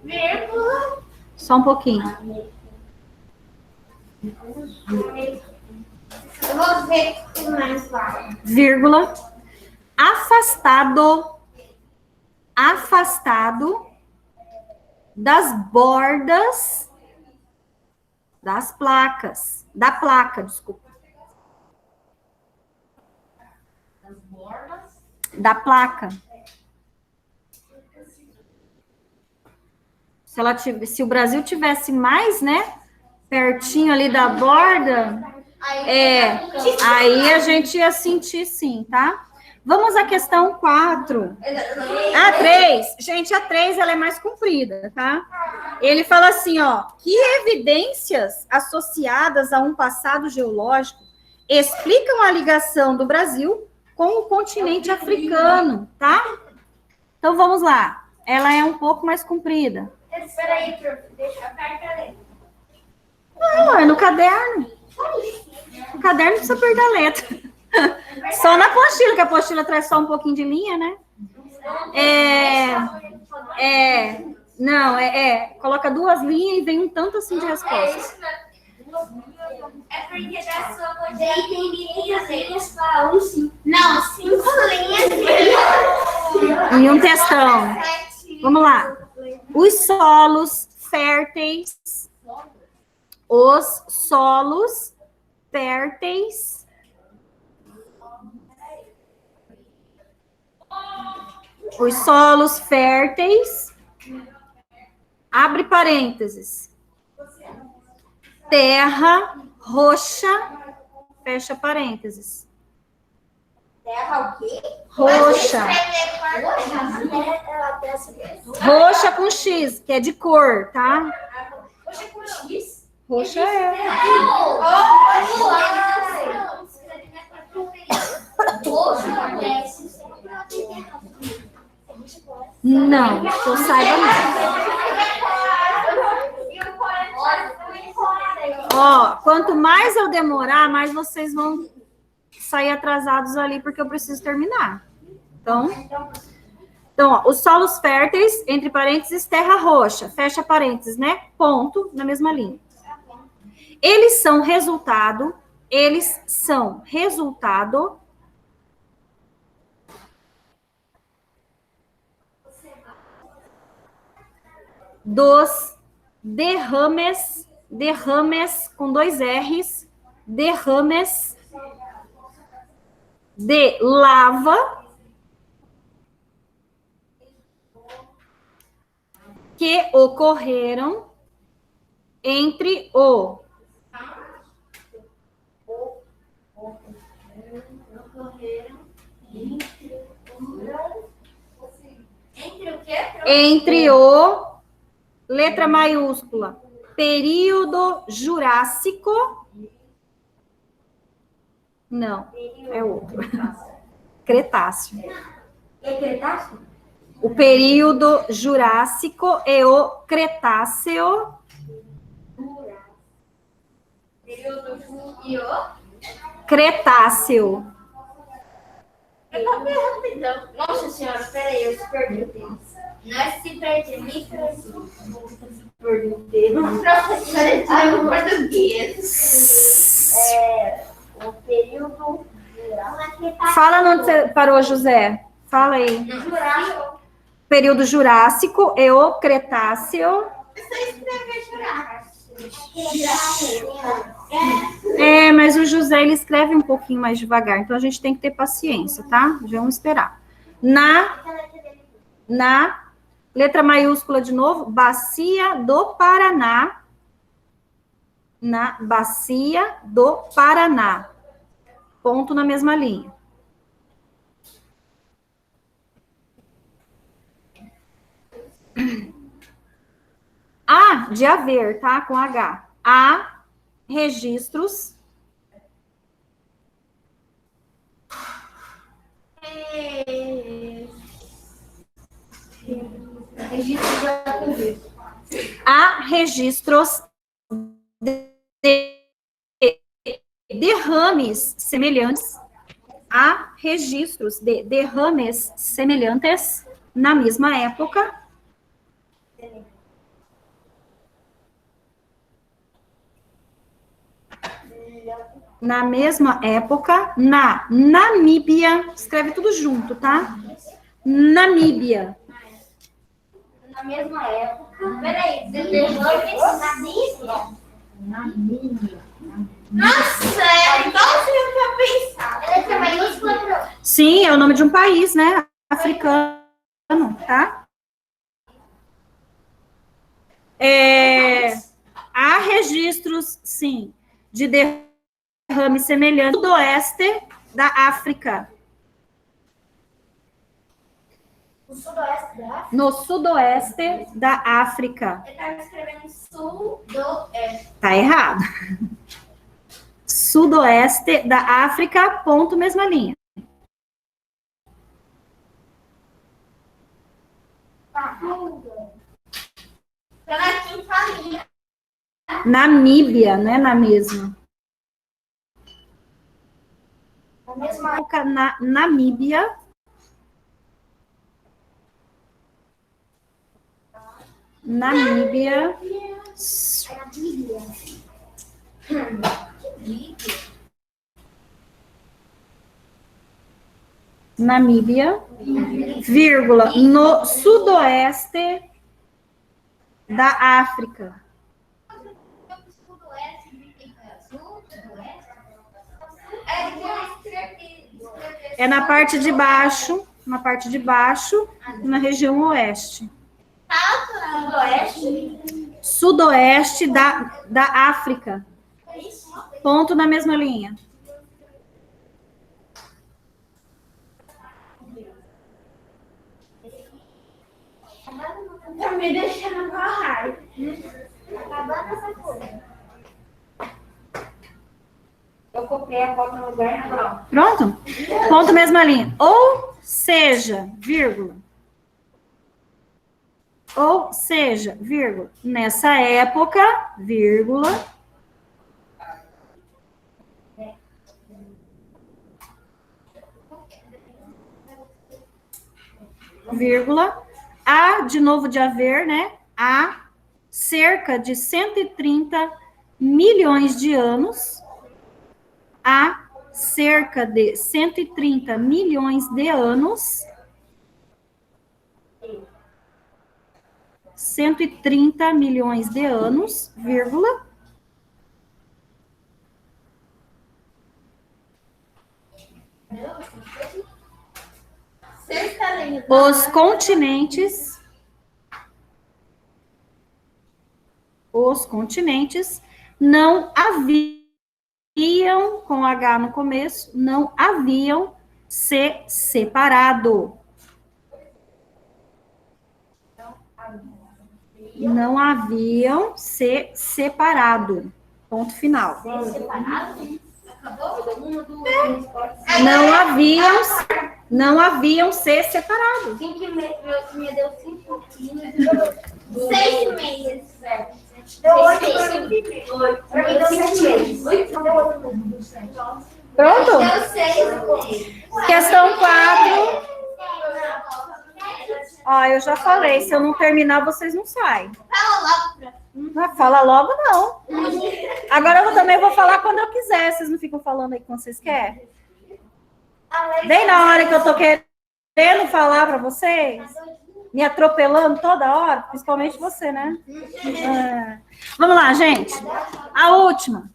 Vírgula. Só um pouquinho. Eu vou ver o que mais fala. Vírgula, afastado das bordas das placas, da placa, desculpa. Das bordas. Da placa. Se o Brasil tivesse mais, né, pertinho ali da borda, aí a gente ia sentir sim, tá? Vamos à questão 4. A 3. Gente, a 3 ela é mais comprida, tá? Ele fala assim, ó, que evidências associadas a um passado geológico explicam a ligação do Brasil com o continente africano, tá? Então, vamos lá. Ela é um pouco mais comprida. Espera aí, deixa eu perder. Não, é no caderno. No caderno não precisa perder a letra. Só na apostila, que a apostila traz só um pouquinho de linha, né? Coloca 2 linhas e vem um tanto assim de resposta. É porque da sua quantidade tem linhas para Não, 5 linhas. E um textão. Vamos lá. Os solos férteis. Os solos férteis. Os solos férteis, abre parênteses, terra roxa, fecha parênteses. Terra o quê? Roxa. Roxa com X, que é de cor, tá? Roxa com X? Roxa é. Não, que eu saiba não. Ó, quanto mais eu demorar, mais vocês vão sair atrasados ali, porque eu preciso terminar. Então, ó, os solos férteis, entre parênteses, terra roxa, fecha parênteses, né? Ponto, na mesma linha. Eles são resultado dos derrames com 2 R's, derrames de lava que ocorreram entre o Entre o, letra maiúscula, período Jurássico. Não, é outro. Cretáceo. É Cretáceo? O período Jurássico e o Cretáceo. Período e o Cretáceo. rapidão. Nossa senhora, peraí, eu se perdi o tempo. Nós se perdemos. Perdi o tempo. Professora de português. O período geral. Fala onde você parou, José. Fala aí. Jurássico. Período Jurássico, Eocretáceo. Você escreveu Mas o José, ele escreve um pouquinho mais devagar, então a gente tem que ter paciência, tá? Vamos esperar. Na letra maiúscula de novo, Bacia do Paraná. Na Bacia do Paraná. Ponto na mesma linha. A de haver, tá? Com H. Há registros. Há registros de derrames semelhantes. Há registros de derrames semelhantes na mesma época. Na mesma época, na Namíbia, escreve tudo junto, tá? Namíbia. Na mesma época. Peraí, derrames Nossa, é igualzinho que eu pensava. letra maiúscula. Sim, é o nome de um país, né? Africano, tá? Há registros, sim, de derrame semelhante no sudoeste da África. O sudoeste da África. No sudoeste da África. Eu estava escrevendo sudoeste. Tá errado. Sudoeste da África, ponto, mesma linha. Tá na quinta linha. Namíbia, não é na mesma. Na mesma época, na Namíbia. Namíbia. Namíbia, vírgula, no sudoeste da África. É na parte de baixo, na região oeste. Sudoeste da África. Ponto na mesma linha. Tá me deixando com raiva. Acabando essa coisa. Eu copiei a foto no lugar natural. Pronto? Ponto mesma linha. Ou seja, vírgula. Ou seja, vírgula. Nessa época, vírgula. Vírgula. Há, de novo, de haver, né? Há cerca de 130 milhões de anos. Há cerca de 130 milhões de anos. 130 milhões de anos, vírgula. Os continentes não haviam, com H no começo, não haviam se separado. Não haviam se separado. Ponto final. Separado? Acabou? Todo mundo. Não haviam se separado. 5 meses. Me deu 5 quilos. 6 meses. Deu 8 Pra mim deu 7 meses. 8 deu 8 meses. Pronto? Deu 6 meses. Questão 4. Ó, eu já falei, se eu não terminar, vocês não saem. Fala logo. Não fala logo, não. Agora eu também vou falar quando eu quiser. Vocês não ficam falando aí quando vocês querem? Bem na hora que eu tô querendo falar para vocês. me atropelando toda hora, principalmente você, né? É. Vamos lá, gente. A última.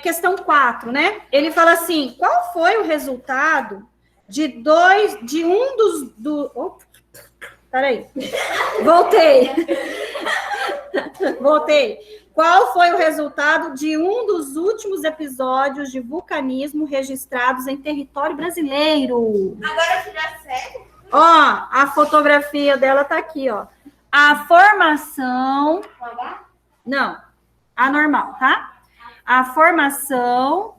Questão 4, né? Ele fala assim, qual foi o resultado de um dos... Oh, peraí. Voltei. Qual foi o resultado de um dos últimos episódios de vulcanismo registrados em território brasileiro? Agora tira sério? Ó, a fotografia dela tá aqui, ó. A formação... Não, a normal, tá? A formação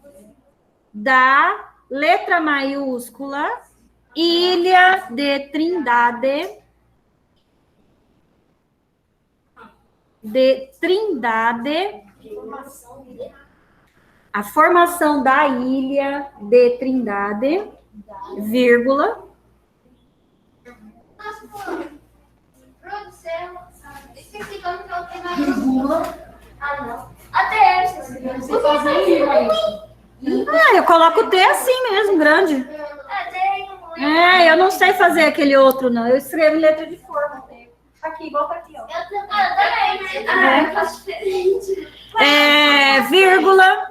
da letra maiúscula Ilha de Trindade. A formação da Ilha de Trindade, vírgula. Produção. Esqueci como que eu tenho Ah, não. Até essa. Eu coloco o T assim mesmo, grande. Eu não sei fazer aquele outro, não. Eu escrevo em letra de forma. Aqui, igual tá aqui, ó. Eu também. Eu faço diferente. Vírgula.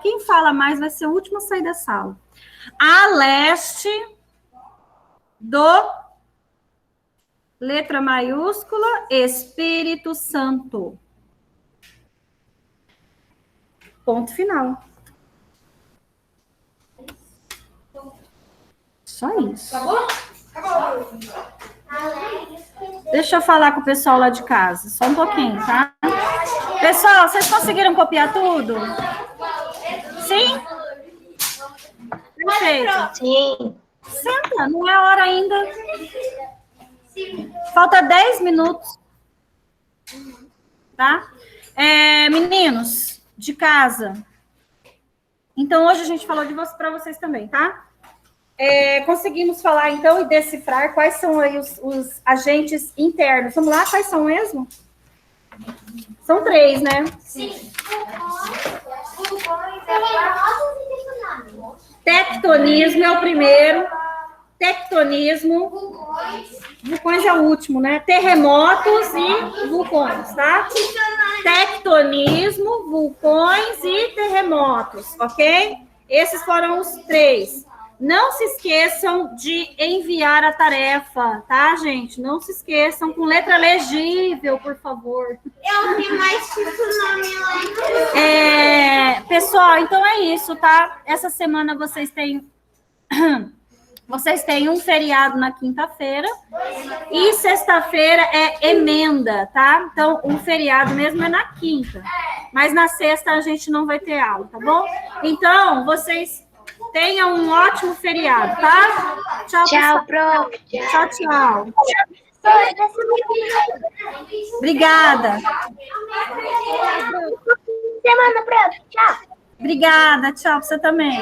Quem fala mais vai ser o último a sair da sala. A leste do letra maiúscula Espírito Santo. Ponto final. Só isso. Acabou? Deixa eu falar com o pessoal lá de casa. Só um pouquinho, tá? Pessoal, vocês conseguiram copiar tudo? Sim? Perfeito. Sim. Senta, não é hora ainda. Falta 10 minutos. Tá? Meninos de casa. Então, hoje a gente falou para vocês também, tá? Conseguimos falar, então, e decifrar quais são aí os agentes internos. Vamos lá, quais são mesmo? São 3, né? Sim. Tectonismo é o primeiro. Tectonismo. Vulcões é o último, né? Terremotos e vulcões, tá? Tectonismo, vulcões e terremotos, ok? Esses foram os 3. Não se esqueçam de enviar a tarefa, tá, gente? Não se esqueçam, com letra legível, por favor. Eu vi mais tsunami lá. Pessoal, então é isso, tá? Essa semana vocês têm um feriado na quinta-feira e sexta-feira é emenda, tá? Então, o feriado mesmo é na quinta, mas na sexta a gente não vai ter aula, tá bom? Então, vocês tenham um ótimo feriado, tá? Tchau, prof. Tchau. Obrigada. Semana, prof. Tchau. Obrigada, tchau pra você também.